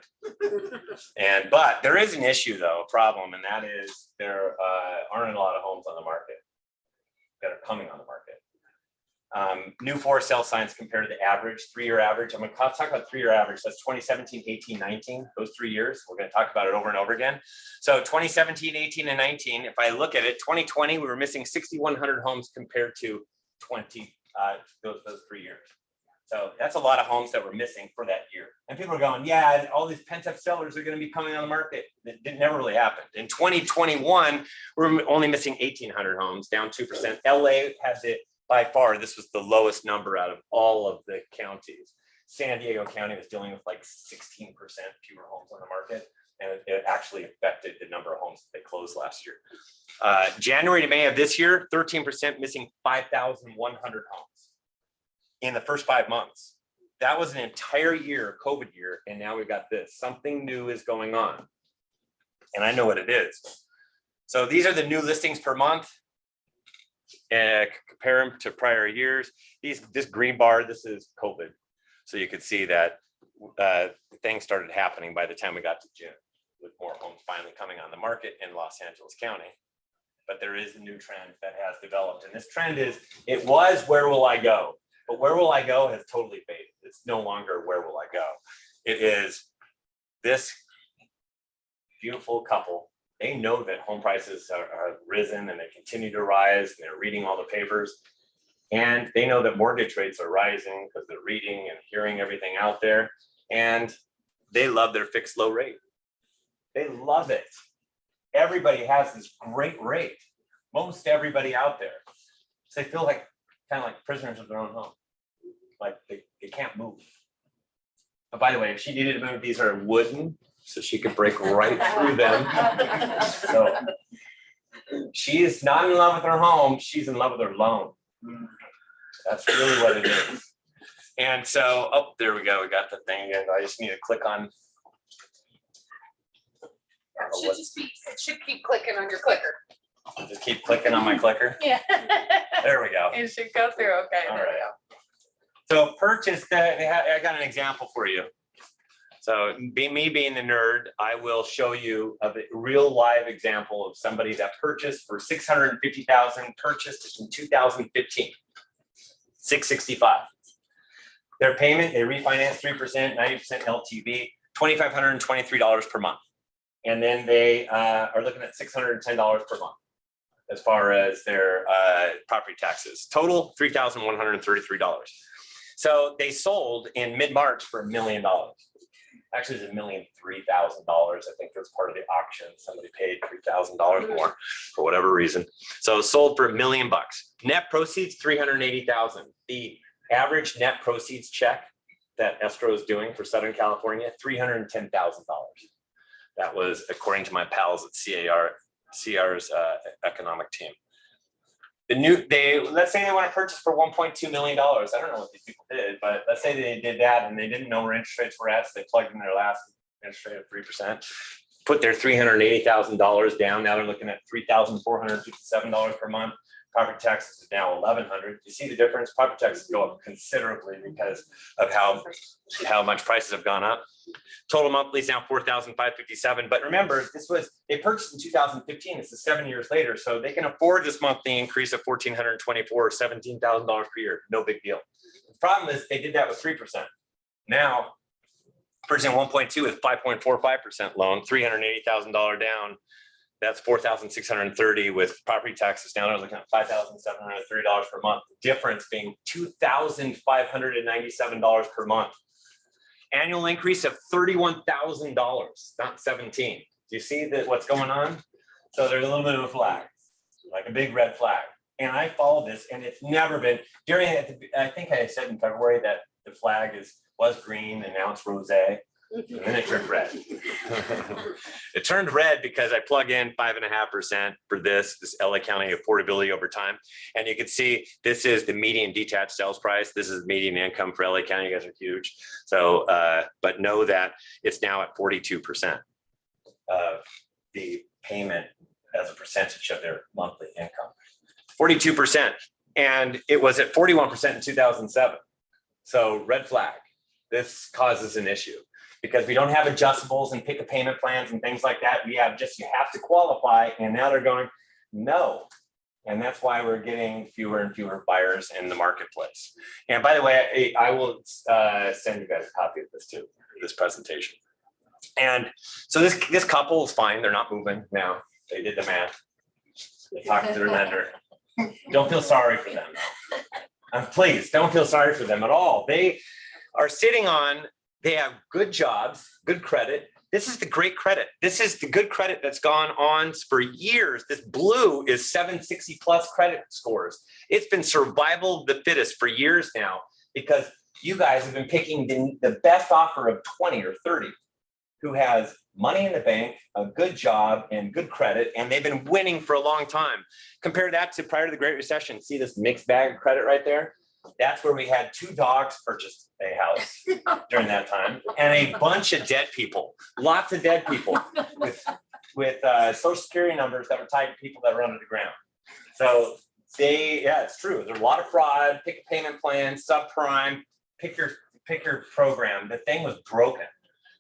But there is an issue though, a problem, and that is there aren't a lot of homes on the market that are coming on the market. New for sale signs compared to the average, 3-year average. I'm going to talk about 3-year average. That's 2017, 18, 19, those 3 years. We're going to talk about it over and over again. So 2017, 18, and 19, if I look at it, 2020, we were missing 6,100 homes compared to those 3 years. So that's a lot of homes that were missing for that year. And people are going, yeah, all these pent-up sellers are going to be coming on the market. It never really happened. In 2021, we're only missing 1,800 homes, down 2%. LA has it by far. This was the lowest number out of all of the counties. San Diego County was dealing with like 16% fewer homes on the market. And it actually affected the number of homes that they closed last year. January to May of this year, 13% missing 5,100 homes in the first 5 months. That was an entire year, COVID year, and now we've got this. Something new is going on, and I know what it is. So these are the new listings per month. Compare them to prior years. This green bar, this is COVID. So you could see that things started happening by the time we got to June, with more homes finally coming on the market in Los Angeles County. But there is a new trend that has developed, and this trend is, it was where will I go? But where will I go has totally faded. It's no longer where will I go. It is this beautiful couple. They know that home prices are risen and they continue to rise, and they're reading all the papers. And they know that mortgage rates are rising because they're reading and hearing everything out there. And they love their fixed low rate. They love it. Everybody has this great rate. Most everybody out there. So they feel like kind of like prisoners of their own home. Like they can't move. But by the way, if she needed to move, these are wooden, so she could break right through them. So she is not in love with her home, she's in love with her loan. That's really what it is. And so, oh, there we go. We got the thing, and I just need to click on. It should keep clicking on your clicker. Just keep clicking on my clicker. Yeah. There we go. It should go through. Okay. All There right. we go. So purchase, I got an example for you. So me being the nerd, I will show you a real live example of somebody that purchased for $650,000, purchased in 2015, 665. Their payment, they refinanced 3%, 90% LTV, $2,523 per month. And then they are looking at $610 per month as far as their property taxes. Total, $3,133. So they sold in mid-March for $1 million. Actually, it's $1,003,000. I think it was part of the auction. Somebody paid $3,000 more for whatever reason. So sold for $1 million. Net proceeds, $380,000. The average net proceeds check that escrow is doing for Southern California, $310,000. That was according to my pals at CR's economic team. Let's say they want to purchase for $1.2 million. I don't know what these people did, but let's say they did that and they didn't know where interest rates were at, so they plugged in their last interest rate of 3%, put their $380,000 down. Now they're looking at $3,457 per month. Property taxes is now $1,100. You see the difference? Property taxes go up considerably because of how much prices have gone up. Total monthly is now $4,557. But remember, they purchased in 2015. This is 7 years later, so they can afford this monthly increase of $1,424 or $17,000 per year. No big deal. The problem is they did that with 3%. Now, purchasing 1.2 with 5.45% loan, $380,000 down. That's $4,630 with property taxes. Now they're looking at $5,730 per month. The difference being $2,597 per month. Annual increase of $31,000, not 17. Do you see that what's going on? So there's a little bit of a flag, like a big red flag. And I follow this, and it's never been during. I think I said in February that the flag was green, and now it's rosé. And then it turned red. It turned red because I plug in 5.5% for this LA County affordability over time. And you can see this is the median detached sales price. This is median income for LA County. You guys are huge. So, but know that it's now at 42% of the payment as a percentage of their monthly income. 42%. And it was at 41% in 2007. So red flag. This causes an issue. Because we don't have adjustables and pick a payment plans and things like that. We have just, you have to qualify. And now they're going, no. And that's why we're getting fewer and fewer buyers in the marketplace. And by the way, I will send you guys a copy of this too, this presentation. And so this couple is fine. They're not moving now. They did the math. They talked to their lender. Don't feel sorry for them. Please don't feel sorry for them at all. They are sitting on, they have good jobs, good credit. This is the great credit. This is the good credit that's gone on for years. This blue is 760 plus credit scores. It's been survival of the fittest for years now because you guys have been picking the best offer of 20 or 30 who has money in the bank, a good job and good credit, and they've been winning for a long time. Compare that to prior to the Great Recession. See this mixed bag of credit right there? That's where we had 2 dogs purchase a house during that time, and a bunch of dead people, lots of dead people with social security numbers that were tied to people that were under the ground. So yeah, it's true. There's a lot of fraud. Pick a payment plan, subprime. Pick your program. The thing was broken,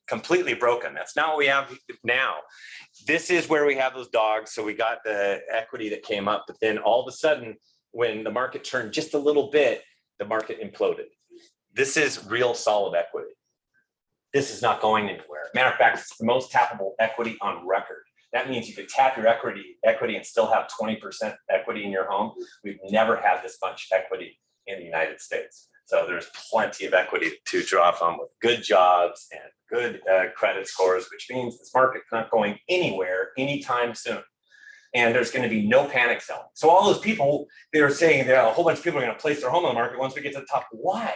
completely broken. That's not what we have now. This is where we have those dogs. So we got the equity that came up, but then all of a sudden, when the market turned just a little bit, the market imploded. This is real solid equity. This is not going anywhere. Matter of fact, it's the most tappable equity on record. That means you could tap your equity and still have 20% equity in your home. We've never had this much equity in the United States. So there's plenty of equity to draw from with good jobs and good credit scores, which means this market's not going anywhere anytime soon. And there's going to be no panic selling. So all those people, they're saying that a whole bunch of people are going to place their home on the market once we get to the top. Why?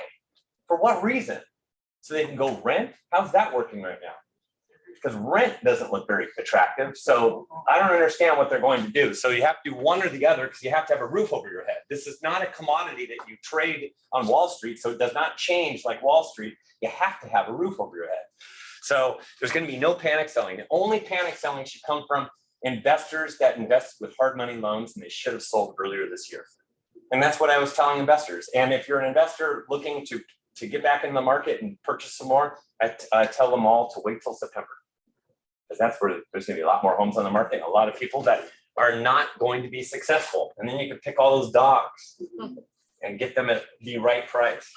For what reason? So they can go rent? How's that working right now? Because rent doesn't look very attractive. So I don't understand what they're going to do. So you have to do one or the other because you have to have a roof over your head. This is not a commodity that you trade on Wall Street. So it does not change like Wall Street. You have to have a roof over your head. So there's going to be no panic selling. The only panic selling should come from investors that invested with hard money loans and they should have sold earlier this year. And that's what I was telling investors. And if you're an investor looking to to get back in the market and purchase some more, I tell them all to wait till September. Because that's where there's gonna be a lot more homes on the market, a lot of people that are not going to be successful. And then you can pick all those dogs and get them at the right price.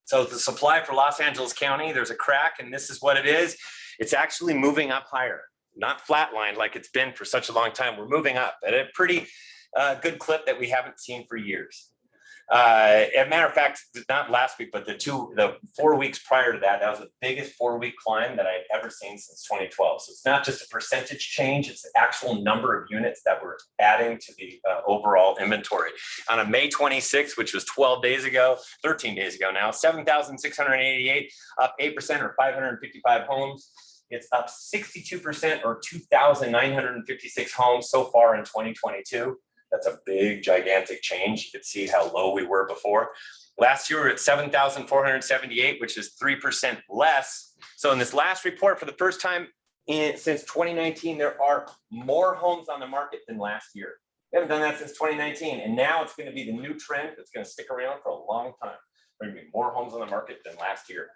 So the supply for Los Angeles County, there's a crack, and this is what it is. It's actually moving up higher, not flatlined like it's been for such a long time. We're moving up at a pretty good clip that we haven't seen for years. As a matter of fact, not last week, but the 4 weeks prior to that, that was the biggest 4-week climb that I've ever seen since 2012. So it's not just a percentage change, it's the actual number of units that we're adding to the overall inventory. On a May 26th, which was 13 days ago now, 7,688, up 8% or 555 homes. It's up 62% or 2,956 homes so far in 2022. That's a big, gigantic change. You can see how low we were before. Last year, we were at 7,478, which is 3% less. So in this last report, for the first time since 2019, there are more homes on the market than last year. We haven't done that since 2019. And now it's going to be the new trend that's going to stick around for a long time. There are going to be more homes on the market than last year.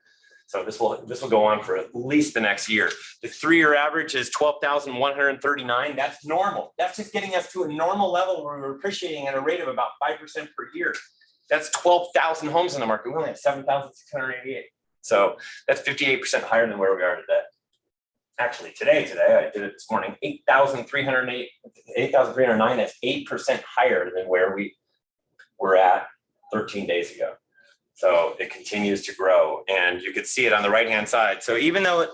So this will go on for at least the next year. The 3-year average is 12,139. That's normal. That's just getting us to a normal level where we're appreciating at a rate of about 5% per year. That's 12,000 homes in the market. We only have 7,688. So that's 58% higher than where we are today. Actually, today, I did it this morning, 8,309. That's 8% higher than where we were at 13 days ago. So it continues to grow, and you can see it on the right-hand side. So even though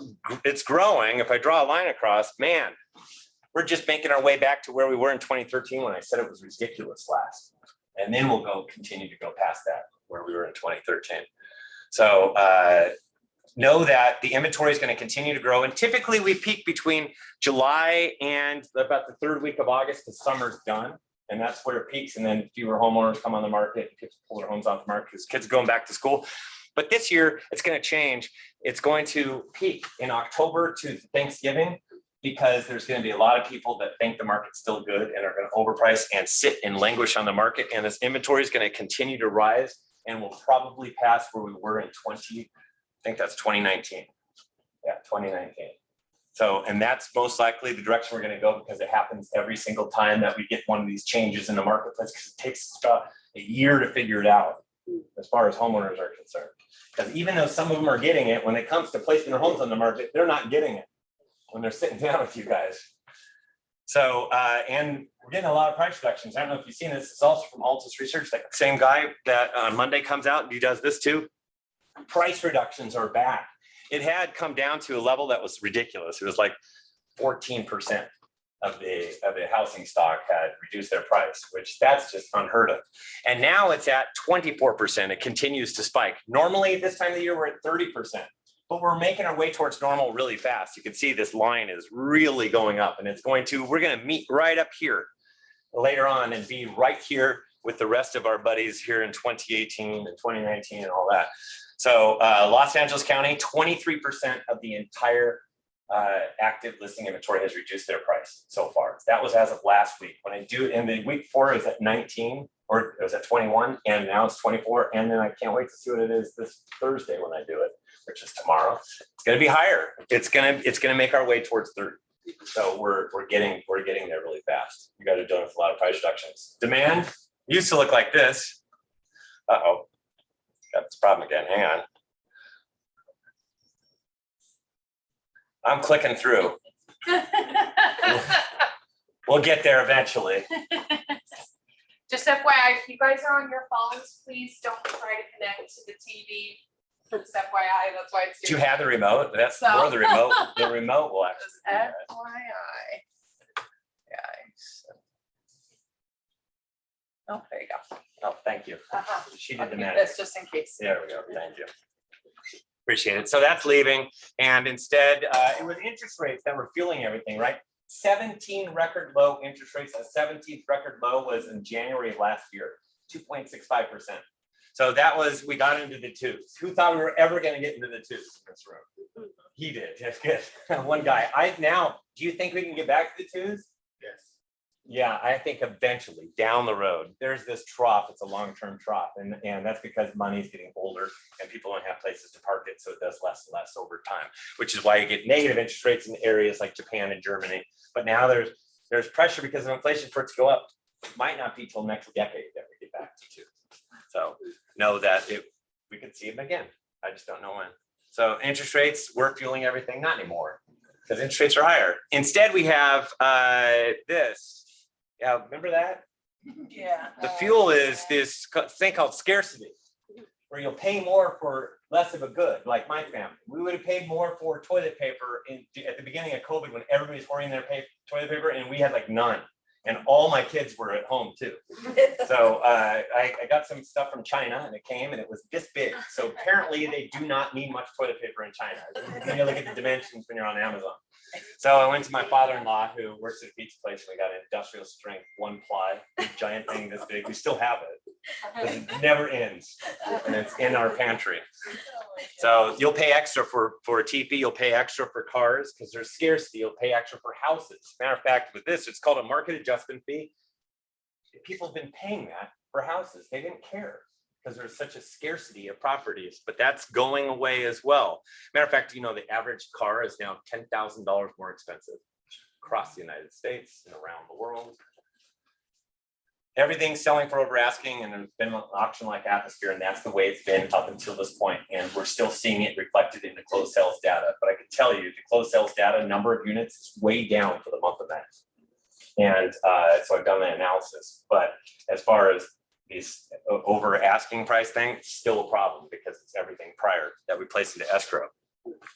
it's growing, if I draw a line across, man, we're just making our way back to where we were in 2013 when I said it was ridiculous last. And then we'll continue to go past that, where we were in 2013. So know that the inventory is going to continue to grow. And typically we peak between July and about the 3rd week of August, because summer's done. And that's where it peaks, and then fewer homeowners come on the market, kids pull their homes off the market because kids are going back to school. But this year, it's going to change. It's going to peak in October to Thanksgiving, because there's going to be a lot of people that think the market's still good and are going to overprice and sit and languish on the market. And this inventory is going to continue to rise and will probably pass where we were in 2019. Yeah, 2019. So, and that's most likely the direction we're going to go, because it happens every single time that we get one of these changes in the marketplace, because it takes about a year to figure it out as far as homeowners are concerned. Because even though some of them are getting it, when it comes to placing their homes on the market, they're not getting it when they're sitting down with you guys. So, and we're getting a lot of price reductions. I don't know if you've seen this. It's also from Altus Research, that same guy that on Monday comes out and he does this too. Price reductions are back. It had come down to a level that was ridiculous. It was like 14% of the housing stock had reduced their price, which that's just unheard of. And now it's at 24%. It continues to spike. Normally this time of the year, we're at 30%, but we're making our way towards normal really fast. You can see this line is really going up, and we're going to meet right up here later on and be right here with the rest of our buddies here in 2018 and 2019 and all that. So Los Angeles County, 23% of the entire active listing inventory has reduced their price so far. That was as of last week. When I do in the week before, it was at 19, or it was at 21, and now it's 24. And then I can't wait to see what it is this Thursday when I do it, which is tomorrow. It's going to be higher. It's going to make our way towards 30. So we're getting there really fast. You guys are doing a lot of price reductions. Demand used to look like this. Uh-oh. Got this problem again. Hang on. I'm clicking through. We'll get there eventually. Just FYI, if you guys are on your phones, please don't try to connect to the TV. Just FYI, that's why it's. Do you have the remote? That's So. more the remote. The remote will actually. Just FYI. Guys. Oh, there you go. Oh, thank you. She did the magic. That's just in case. There we go. Thank you. Appreciate it. So that's leaving. And instead, it was interest rates that were fueling everything, right? 17 record low interest rates. The 17th record low was in January of last year, 2.65%. So that was, we got into the twos. Who thought we were ever going to get into the twos in this room? He did. That's good. One guy. Do you think we can get back to the twos? Yes. Yeah, I think eventually down the road, there's this trough. It's a long-term trough. And that's because money's getting older and people don't have places to park it. So it does less and less over time, which is why you get negative interest rates in areas like Japan and Germany. But now there's pressure because of inflation for it to go up. It might not be till next decade that we get back to 2. So know that we could see them again. I just don't know when. So interest rates, we're fueling everything, not anymore, because interest rates are higher. Instead, we have this. Yeah, remember that? Yeah. The fuel is this thing called scarcity, where you'll pay more for less of a good. Like my family, we would have paid more for toilet paper at the beginning of COVID when everybody's hoarding their toilet paper, and we had like none. And all my kids were at home too. So I got some stuff from China and it came and it was this big. So apparently they do not need much toilet paper in China. You need to look at the dimensions when you're on Amazon. So I went to my father-in-law who works at a pizza place and we got an industrial strength 1-ply giant thing this big. We still have it. It never ends and it's in our pantry. So you'll pay extra for a teepee, you'll pay extra for cars because there's scarcity, you'll pay extra for houses. Matter of fact, with this, it's called a market adjustment fee. People have been paying that for houses. They didn't care because there's such a scarcity of properties, but that's going away as well. Matter of fact, you know, the average car is now $10,000 more expensive across the United States and around the world. Everything's selling for over asking, and there's been an auction-like atmosphere, and that's the way it's been up until this point. And we're still seeing it reflected in the closed sales data. But I can tell you, the closed sales data, number of units is way down for the month of May. And so I've done the analysis. But as far as these over asking price thing, it's still a problem because it's everything prior that we place into escrow.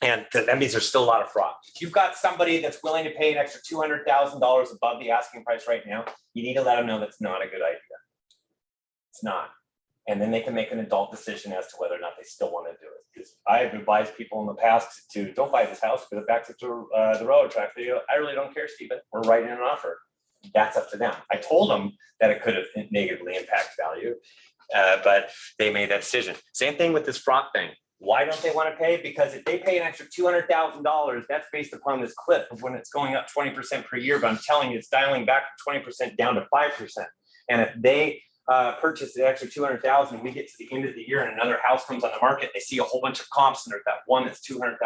And that means there's still a lot of fraud. If you've got somebody that's willing to pay an extra $200,000 above the asking price right now, you need to let them know that's not a good idea. It's not. And then they can make an adult decision as to whether or not they still want to do it. Because I've advised people in the past to don't buy this house because it backs up to the railroad track. They go, I really don't care, Stephen. We're writing an offer. That's up to them. I told them that it could have negatively impacted value, but they made that decision. Same thing with this fraud thing. Why don't they want to pay? Because if they pay an extra $200,000, that's based upon this clip of when it's going up 20% per year. But I'm telling you, it's dialing back from 20% down to 5%. And if they purchase the extra $200,000, we get to the end of the year and another house comes on the market, they see a whole bunch of comps, and there's that one that's $200,000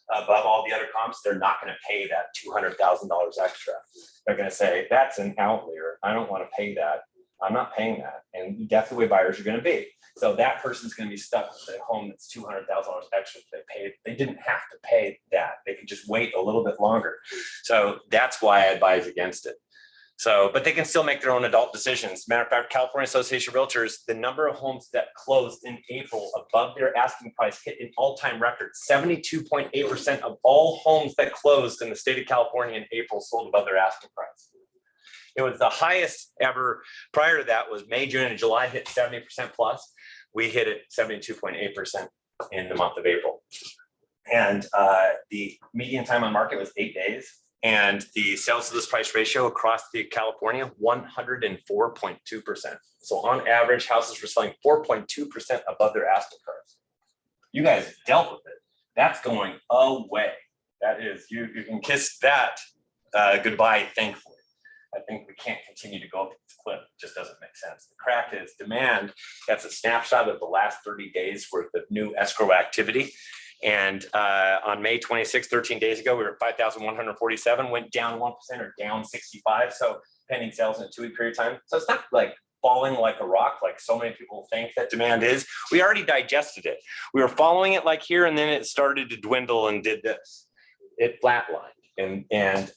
above all the other comps, they're not going to pay that $200,000 extra. They're going to say, that's an outlier. I don't want to pay that. I'm not paying that. And that's the way buyers are going to be. So that person's going to be stuck with a home that's $200,000 extra. They didn't have to pay that. They could just wait a little bit longer. So that's why I advise against it. So, but they can still make their own adult decisions. Matter of fact, California Association of Realtors, the number of homes that closed in April above their asking price hit an all-time record. 72.8% of all homes that closed in the state of California in April sold above their asking price. It was the highest ever. Prior to that was May, June, and July hit 70% plus. We hit it 72.8% in the month of April. And the median time on market was 8 days. And the sales to this price ratio across the California, 104.2%. So on average, houses were selling 4.2% above their asking price. You guys dealt with it. That's going away. That is, you can kiss that goodbye, thankfully. I think we can't continue to go up this clip. It just doesn't make sense. The crack is demand. That's a snapshot of the last 30 days worth of new escrow activity. And on May 26, 13 days ago, we were at 5,147, went down 1% or down 65. So pending sales in a 2-week period of time. So it's not like falling like a rock, like so many people think that demand is. We already digested it. We were following it like here, and then it started to dwindle and did this. It flatlined. And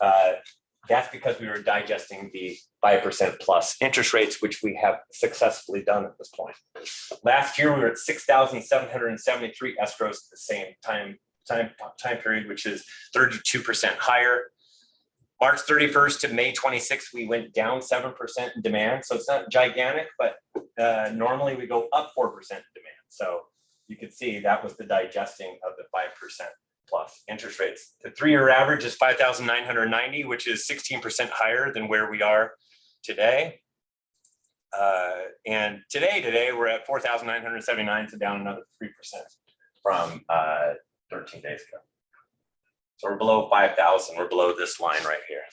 that's because we were digesting the 5% plus interest rates, which we have successfully done at this point. Last year, we were at 6,773 escrows at the same time period, which is 32% higher. March 31st to May 26th, we went down 7% in demand. So it's not gigantic, but normally we go up 4% in demand. So you can see that was the digesting of the 5% plus interest rates. The 3-year average is 5,990, which is 16% higher than where we are today. And today we're at 4,979, so down another 3% from 13 days ago. So we're below 5,000. We're below this line right here.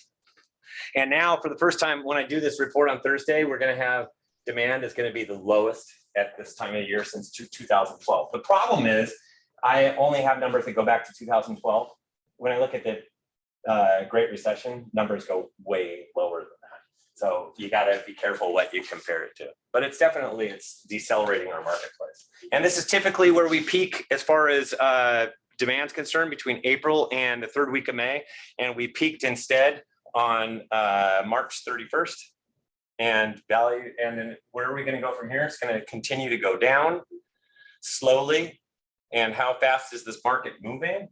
And now for the first time, when I do this report on Thursday, we're going to have demand is going to be the lowest at this time of year since 2012. The problem is I only have numbers that go back to 2012. When I look at the Great Recession, numbers go way lower than that. So you got to be careful what you compare it to. But it's decelerating our marketplace. And this is typically where we peak as far as demand's concerned between April and the third week of May. And we peaked instead on March 31st. And value, and then where are we going to go from here? It's going to continue to go down slowly. And how fast is this market moving?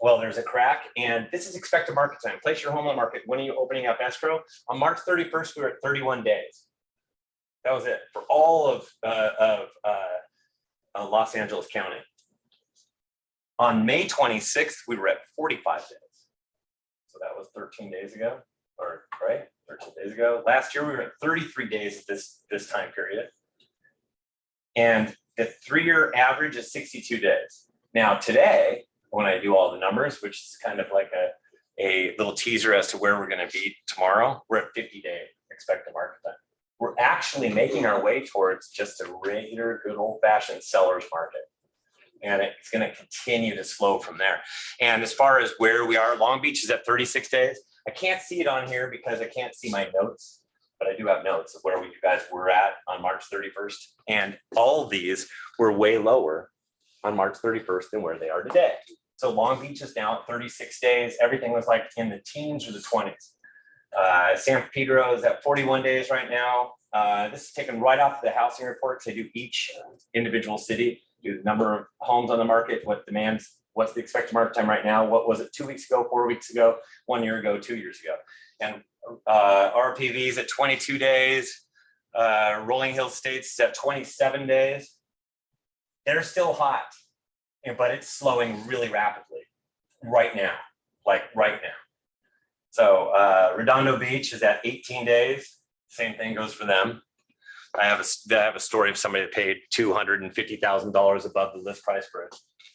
Well, there's a crack, and this is expected market time. Place your home on the market. When are you opening up escrow? On March 31st, we were at 31 days. That was it for all of Los Angeles County. On May 26th, we were at 45 days. So that was 13 days ago, or right? 13 days ago. Last year, we were at 33 days at this time period. And the 3-year average is 62 days. Now today, when I do all the numbers, which is kind of like a little teaser as to where we're going to be tomorrow, we're at 50-day expected market time. We're actually making our way towards just a regular, good old-fashioned seller's market. And it's going to continue to slow from there. And as far as where we are, Long Beach is at 36 days. I can't see it on here because I can't see my notes, but I do have notes of where you guys were at on March 31st. And all of these were way lower on March 31st than where they are today. So Long Beach is now at 36 days. Everything was like in the teens or the 20s. San Pedro is at 41 days right now. This is taken right off the housing reports. They do each individual city, do the number of homes on the market, what demands, what's the expected market time right now? What was it 2 weeks ago, 4 weeks ago, 1 year ago, 2 years ago? And RPVs at 22 days. Rolling Hills States at 27 days. They're still hot, but it's slowing really rapidly right now, like right now. So Redondo Beach is at 18 days. Same thing goes for them. I have a story of somebody that paid $250,000 above the list price for a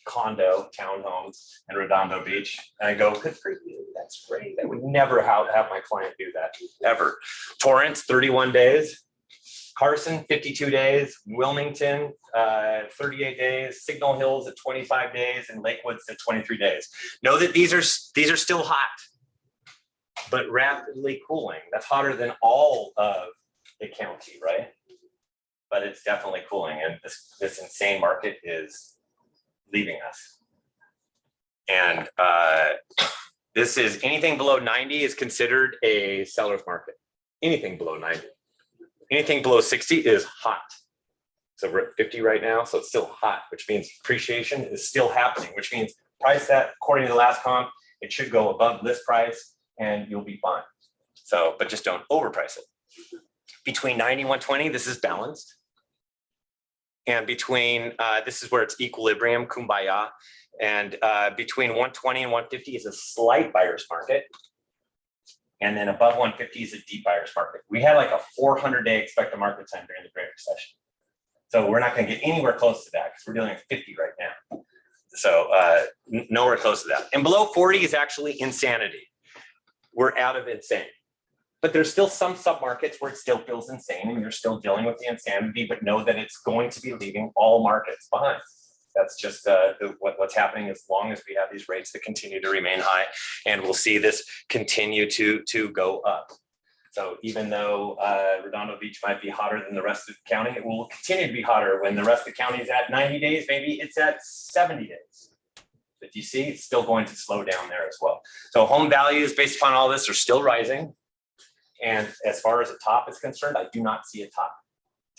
condo, townhomes in Redondo Beach. And I go, good for you, that's great. I would never have my client do that, ever. Torrance, 31 days. Carson, 52 days. Wilmington, 38 days. Signal Hills at 25 days, and Lakewood's at 23 days. Know that these are still hot, but rapidly cooling. That's hotter than all of the county, right? But it's definitely cooling, and this insane market is leaving us. And this is anything below 90 is considered a seller's market. Anything below 90. Anything below 60 is hot. So we're at 50 right now, so it's still hot, which means appreciation is still happening, which means price that, according to the last comp, it should go above list price and you'll be fine. So, but just don't overprice it. Between 90 and 120, this is balanced. And between, this is where it's equilibrium, kumbaya. And between 120 and 150 is a slight buyer's market. And then above 150 is a deep buyer's market. We had like a 400-day expected market time during the Great Recession. So we're not going to get anywhere close to that because we're dealing with 50 right now. So nowhere close to that. And below 40 is actually insanity. We're out of insane. But there's still some submarkets where it still feels insane and you're still dealing with the insanity, but know that it's going to be leaving all markets behind. That's just what's happening as long as we have these rates that continue to remain high, and we'll see this continue to go up. So even though Redondo Beach might be hotter than the rest of the county, it will continue to be hotter when the rest of the county is at 90 days, maybe it's at 70 days. But you see, it's still going to slow down there as well. So home values based upon all this are still rising. And as far as a top is concerned, I do not see a top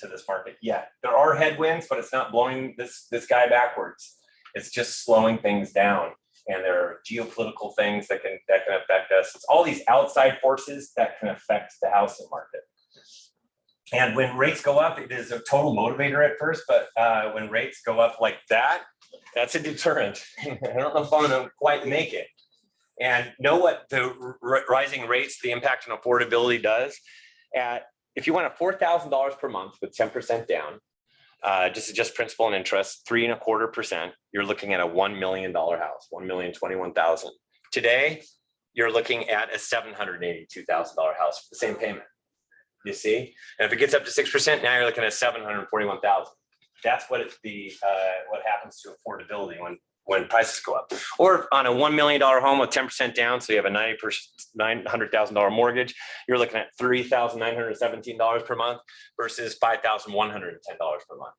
to this market yet. There are headwinds, but it's not blowing this guy backwards. It's just slowing things down. And there are geopolitical things that can affect us. It's all these outside forces that can affect the housing market. And when rates go up, it is a total motivator at first, but when rates go up like that, that's a deterrent. I don't know if I'm gonna quite make it. And know what the rising rates, the impact on affordability does. If you want a $4,000 per month with 10% down, just principal and interest, 3.25%, you're looking at a $1 million house, $1,021,000. Today, you're looking at a $782,000 house for the same payment. You see, and if it gets up to 6%, now you're looking at 741,000. That's what what happens to affordability when prices go up. Or on a $1 million home with 10% down, so you have a $900,000 mortgage, you're looking at $3,917 per month versus $5,110 per month.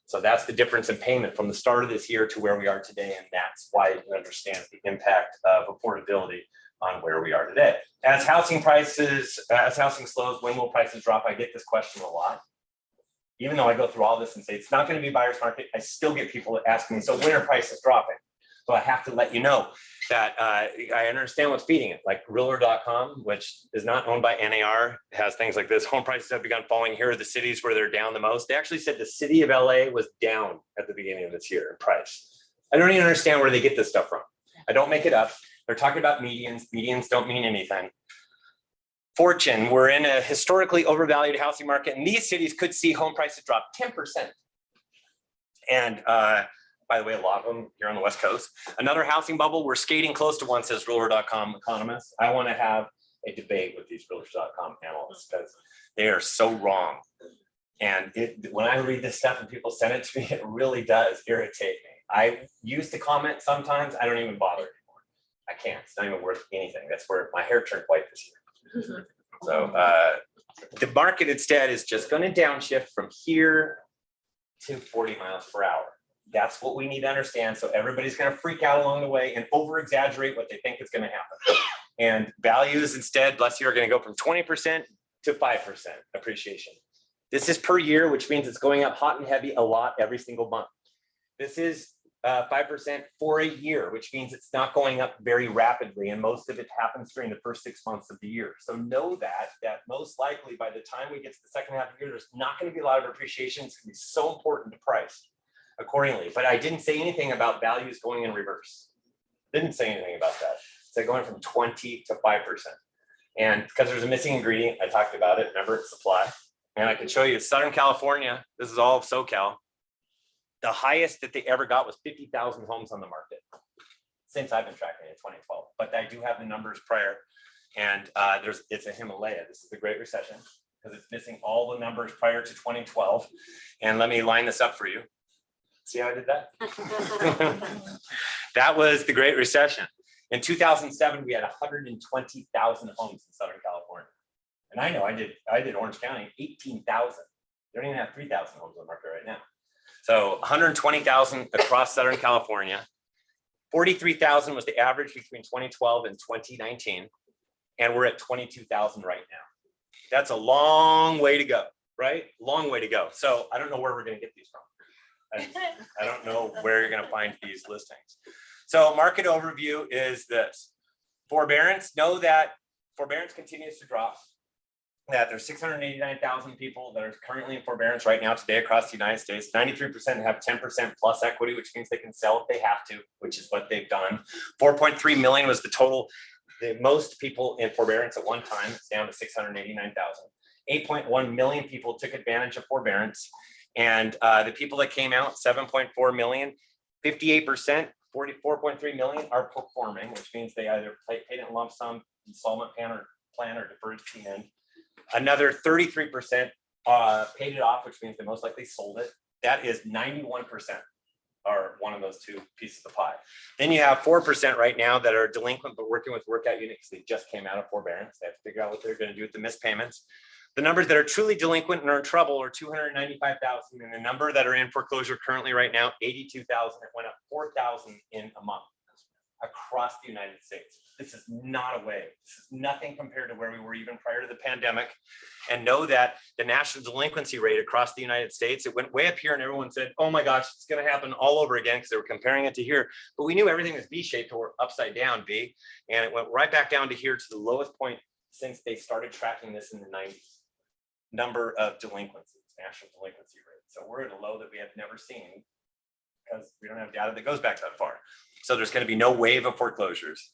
So that's the difference in payment from the start of this year to where we are today, and that's why you understand the impact of affordability on where we are today. As housing slows, when will prices drop? I get this question a lot. Even though I go through all this and say it's not going to be a buyer's market, I still get people asking me, so when are prices dropping? So I have to let you know that I understand what's feeding it. Like Realtor.com, which is not owned by NAR, has things like this. Home prices have begun falling. Here are the cities where they're down the most. They actually said the city of LA was down at the beginning of this year in price. I don't even understand where they get this stuff from. I don't make it up. They're talking about medians. Medians don't mean anything. Fortune, we're in a historically overvalued housing market, and these cities could see home prices drop 10%. And by the way, a lot of them here on the West Coast. Another housing bubble, we're skating close to one, says Realtor.com economist. I want to have a debate with these Realtor.com analysts because they are so wrong. And when I read this stuff and people send it to me, it really does irritate me. I used to comment sometimes. I don't even bother anymore. I can't. It's not even worth anything. That's where my hair turned white this year. So the market instead is just going to downshift from here to 40 miles per hour. That's what we need to understand. So everybody's going to freak out along the way and over exaggerate what they think is going to happen. And values instead, bless you, are going to go from 20% to 5% appreciation. This is per year, which means it's going up hot and heavy a lot every single month. This is 5% for a year, which means it's not going up very rapidly, and most of it happens during the first 6 months of the year. So know that most likely by the time we get to the second half of the year, there's not going to be a lot of appreciation. It's going to be so important to price accordingly. But I didn't say anything about values going in reverse. Didn't say anything about that. So going from 20 to 5%. And because there's a missing ingredient, I talked about it. Remember, it's supply. And I can show you Southern California. This is all of SoCal. The highest that they ever got was 50,000 homes on the market since I've been tracking it in 2012. But I do have the numbers prior, and it's a Himalaya. This is the Great Recession because it's missing all the numbers prior to 2012. And let me line this up for you. See how I did that? That was the Great Recession. In 2007, we had 120,000 homes in Southern California. And I know I did Orange County, 18,000. They don't even have 3,000 homes on the market right now. So 120,000 across Southern California. 43,000 was the average between 2012 and 2019. And we're at 22,000 right now. That's a long way to go, right? Long way to go. So I don't know where we're going to get these from. I don't know where you're going to find these listings. So market overview is this. Forbearance, know that forbearance continues to drop. That there's 689,000 people that are currently in forbearance right now today across the United States. 93% have 10% plus equity, which means they can sell if they have to, which is what they've done. 4.3 million was the total. The most people in forbearance at one time. It's down to 689,000. 8.1 million people took advantage of forbearance. And the people that came out, 7.4 million, 58%, 44.3 million are performing, which means they either paid it in lump sum, installment plan, or deferred to the end. Another 33% paid it off, which means they most likely sold it. That is 91% are one of those two pieces of pie. Then you have 4% right now that are delinquent but working with workout units. They just came out of forbearance. They have to figure out what they're going to do with the missed payments. The numbers that are truly delinquent and are in trouble are 295,000, and the number that are in foreclosure currently right now, 82,000. It went up 4,000 in a month across the United States. This is not a wave. This is nothing compared to where we were even prior to the pandemic. And know that the national delinquency rate across the United States, it went way up here and everyone said, oh my gosh, it's going to happen all over again because they were comparing it to here. But we knew everything was V-shaped or upside down V. And it went right back down to here to the lowest point since they started tracking this in the 90s. Number of delinquencies, national delinquency rate. So we're at a low that we have never seen because we don't have data that goes back that far. So there's going to be no wave of foreclosures.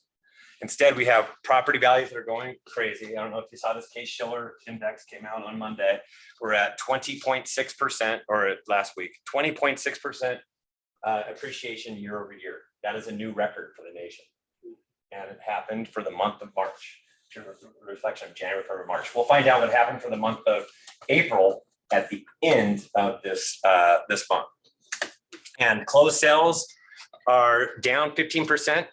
Instead, we have property values that are going crazy. I don't know if you saw this Case-Shiller index came out on Monday. We're at 20.6%, or last week, 20.6% appreciation year over year. That is a new record for the nation. and it happened for the month of March. Reflection of January, February, March. We'll find out what happened for the month of April at the end of this month. And closed sales are down 15%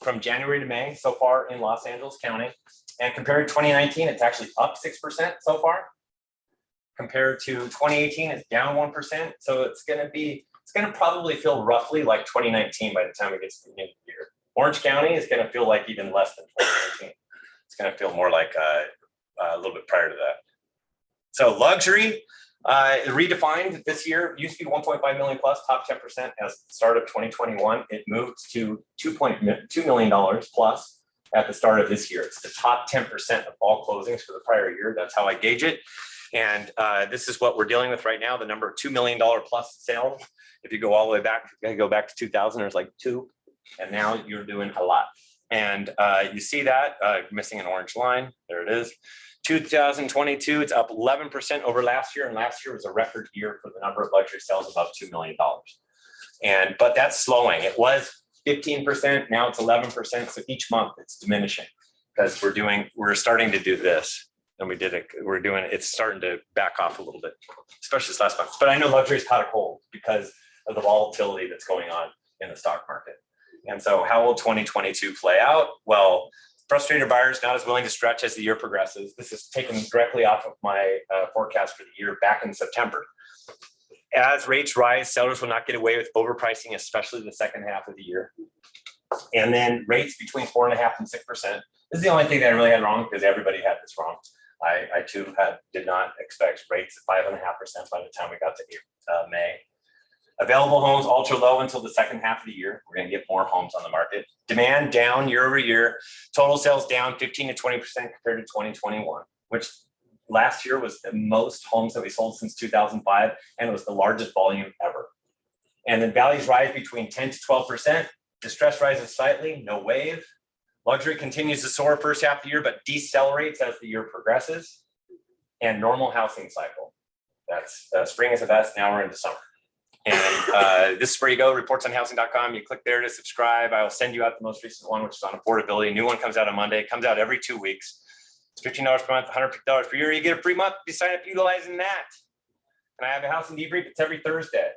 from January to May so far in Los Angeles County. And compared to 2019, it's actually up 6% so far. Compared to 2018, it's down 1%. So it's gonna probably feel roughly like 2019 by the time it gets to the end of the year. Orange County is gonna feel like even less than 2019. It's gonna feel more like a little bit prior to that. So luxury, redefined this year, used to be 1.5 million plus, top 10% as the start of 2021. It moved to $2 million plus at the start of this year. It's the top 10% of all closings for the prior year. That's how I gauge it. And this is what we're dealing with right now, the number of $2 million plus sales. If you go all the way back, you go back to 2000, there's like 2, and now you're doing a lot. And you see that, missing an orange line, there it is. 2022, it's up 11% over last year, and last year was a record year for the number of luxury sales above $2 million. But that's slowing. It was 15%, now it's 11%. So each month it's diminishing because we're starting to do this. And it's starting to back off a little bit, especially this last month. But I know luxury's caught a cold because of the volatility that's going on in the stock market. And so how will 2022 play out? Well, frustrated buyers not as willing to stretch as the year progresses. This is taken directly off of my forecast for the year back in September. As rates rise, sellers will not get away with overpricing, especially the second half of the year. And then rates between 4.5% and 6%. This is the only thing that I really had wrong because everybody had this wrong. I too did not expect rates at 5.5% by the time we got to May. Available homes ultra low until the second half of the year. We're going to get more homes on the market. Demand down year over year. Total sales down 15 to 20% compared to 2021, which last year was the most homes that we sold since 2005, and it was the largest volume ever. And then values rise between 10 to 12%. Distress rises slightly, no wave. Luxury continues to soar first half of the year, but decelerates as the year progresses. And normal housing cycle. That's spring is the best. Now we're into summer. And this is where you go, reportsonhousing.com. You click there to subscribe. I will send you out the most recent one, which is on affordability. New one comes out on Monday. It comes out every 2 weeks. It's $15 per month, $150 per year. You get a free month. You sign up utilizing that. And I have a house and debrief. It's every Thursday.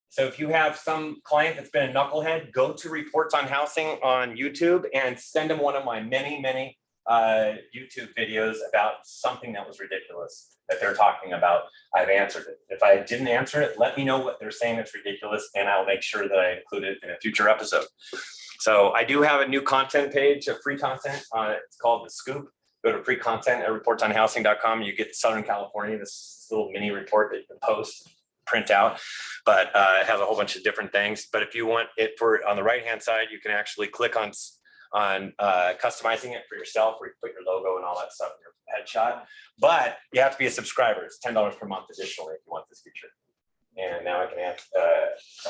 So if you have some client that's been a knucklehead, go to Reports on Housing on YouTube and send them one of my many YouTube videos about something that was ridiculous that they're talking about. I've answered it. If I didn't answer it, let me know what they're saying that's ridiculous, and I'll make sure that I include it in a future episode. So I do have a new content page of free content. It's called The Scoop. Go to free content at reportsonhousing.com. You get Southern California, this little mini report that you can post, print out, but it has a whole bunch of different things. But if you want it for on the right hand side, you can actually click on customizing it for yourself, where you put your logo and all that stuff in your headshot. But you have to be a subscriber. It's $10 per month additionally if you want this feature. And now I can add,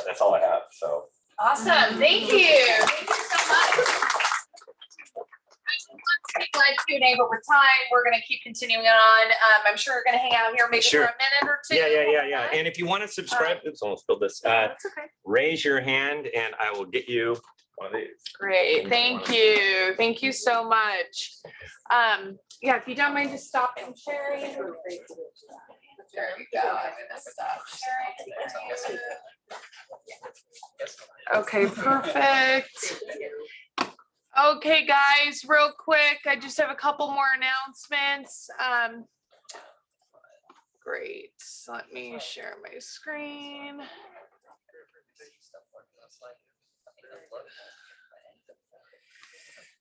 that's all I have. So awesome. Thank you. Thank you so much. Live Q&A, but with time, we're going to keep continuing on. I'm sure we're going to hang out here maybe for a minute or two. Yeah. And if you want to subscribe, oops, almost spilled this. That's okay. Raise your hand and I will get you one of these. Great. Thank you. Thank you so much. Yeah, if you don't mind just stopping sharing. There we go. I'm going to stop sharing. Okay, perfect. Okay, guys, real quick, I just have a couple more announcements. Great. So let me share my screen.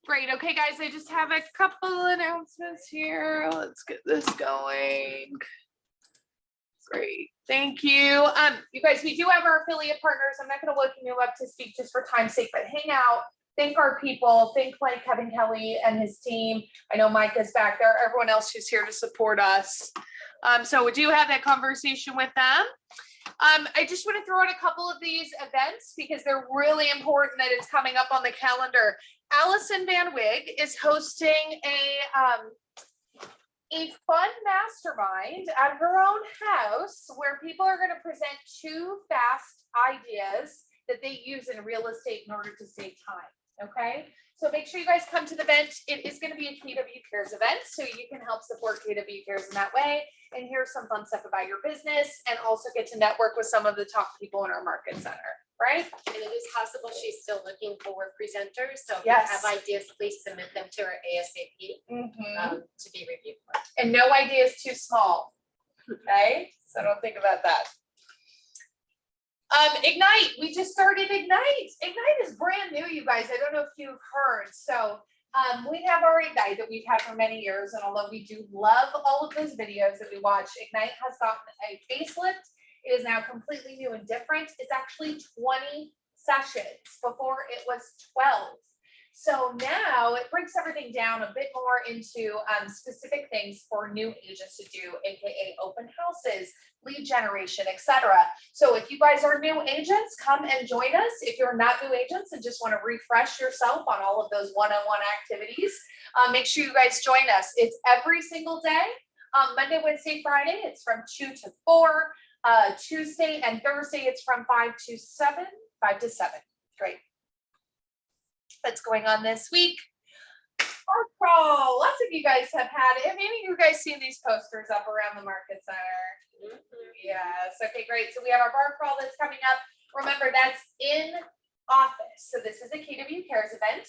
Great. Okay, guys, I just have a couple announcements here. Let's get this going. Great. Thank you. You guys, we do have our affiliate partners. I'm not going to waken you up to speak just for time's sake, but hang out. Thank our people. Thank like Kevin Kelly and his team. I know Mike is back there. Everyone else who's here to support us. So we do have that conversation with them. I just want to throw out a couple of these events because they're really important that it's coming up on the calendar. Allison Van Wig is hosting a fun mastermind at her own house where people are going to present 2 fast ideas that they use in real estate in order to save time. Okay, so make sure you guys come to the event. It is going to be a KW Cares event, so you can help support KW Cares in that way and hear some fun stuff about your business and also get to network with some of the top people in our market center, right? And it is possible she's still looking for presenters, so if Yes. you have ideas, please submit them to her ASAP to be reviewed. And no idea is too small, okay? So don't think about that. Ignite, we just started Ignite. Ignite is brand new, you guys. I don't know if you've heard. So we have our Ignite that we've had for many years. And although we do love all of those videos that we watch, Ignite has gotten a facelift. It is now completely new and different. It's actually 20 sessions. Before it was 12. So now it breaks everything down a bit more into specific things for new agents to do, AKA open houses, lead generation, etc. So if you guys are new agents, come and join us. If you're not new agents and just want to refresh yourself on all of those one-on-one activities, make sure you guys join us. It's every single day, Monday, Wednesday, Friday. It's from 2 to 4. Tuesday and Thursday, it's from 5 to 7. 5 to 7. Great. That's going on this week. Bar crawl. Lots of you guys have had it. Have any of you guys seen these posters up around the market center? Yes. Okay, great. So we have our bar crawl that's coming up. Remember, that's in office. So this is a KW Cares event.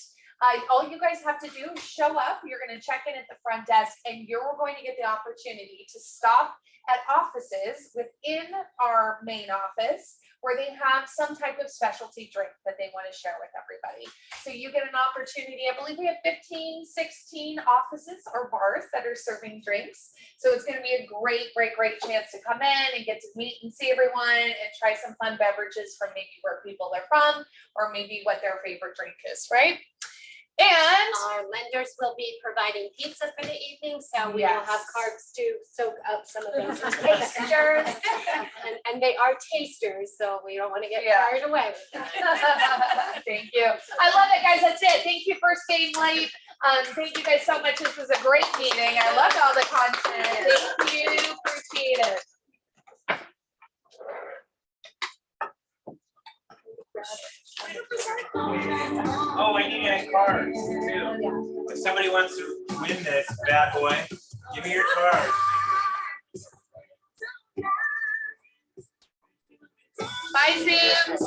All you guys have to do is show up. You're going to check in at the front desk, and you're going to get the opportunity to stop at offices within our main office where they have some type of specialty drink that they want to share with everybody. So you get an opportunity. I believe we have 15, 16 offices or bars that are serving drinks. So it's going to be a great chance to come in and get to meet and see everyone and try some fun beverages from maybe where people are from or maybe what their favorite drink is, right? And our lenders will be providing pizza for the evening, so we will have cards to soak up some of those tasters. and they are tasters, so we don't want to get carried away with that. Thank you. I love it, guys. That's it. Thank you for staying late. Thank you guys so much. This was a great meeting. I loved all the content. Thank you. Appreciate it. Oh, I need cards too. If somebody wants to win this bad boy, give me your card. Bye, Zams.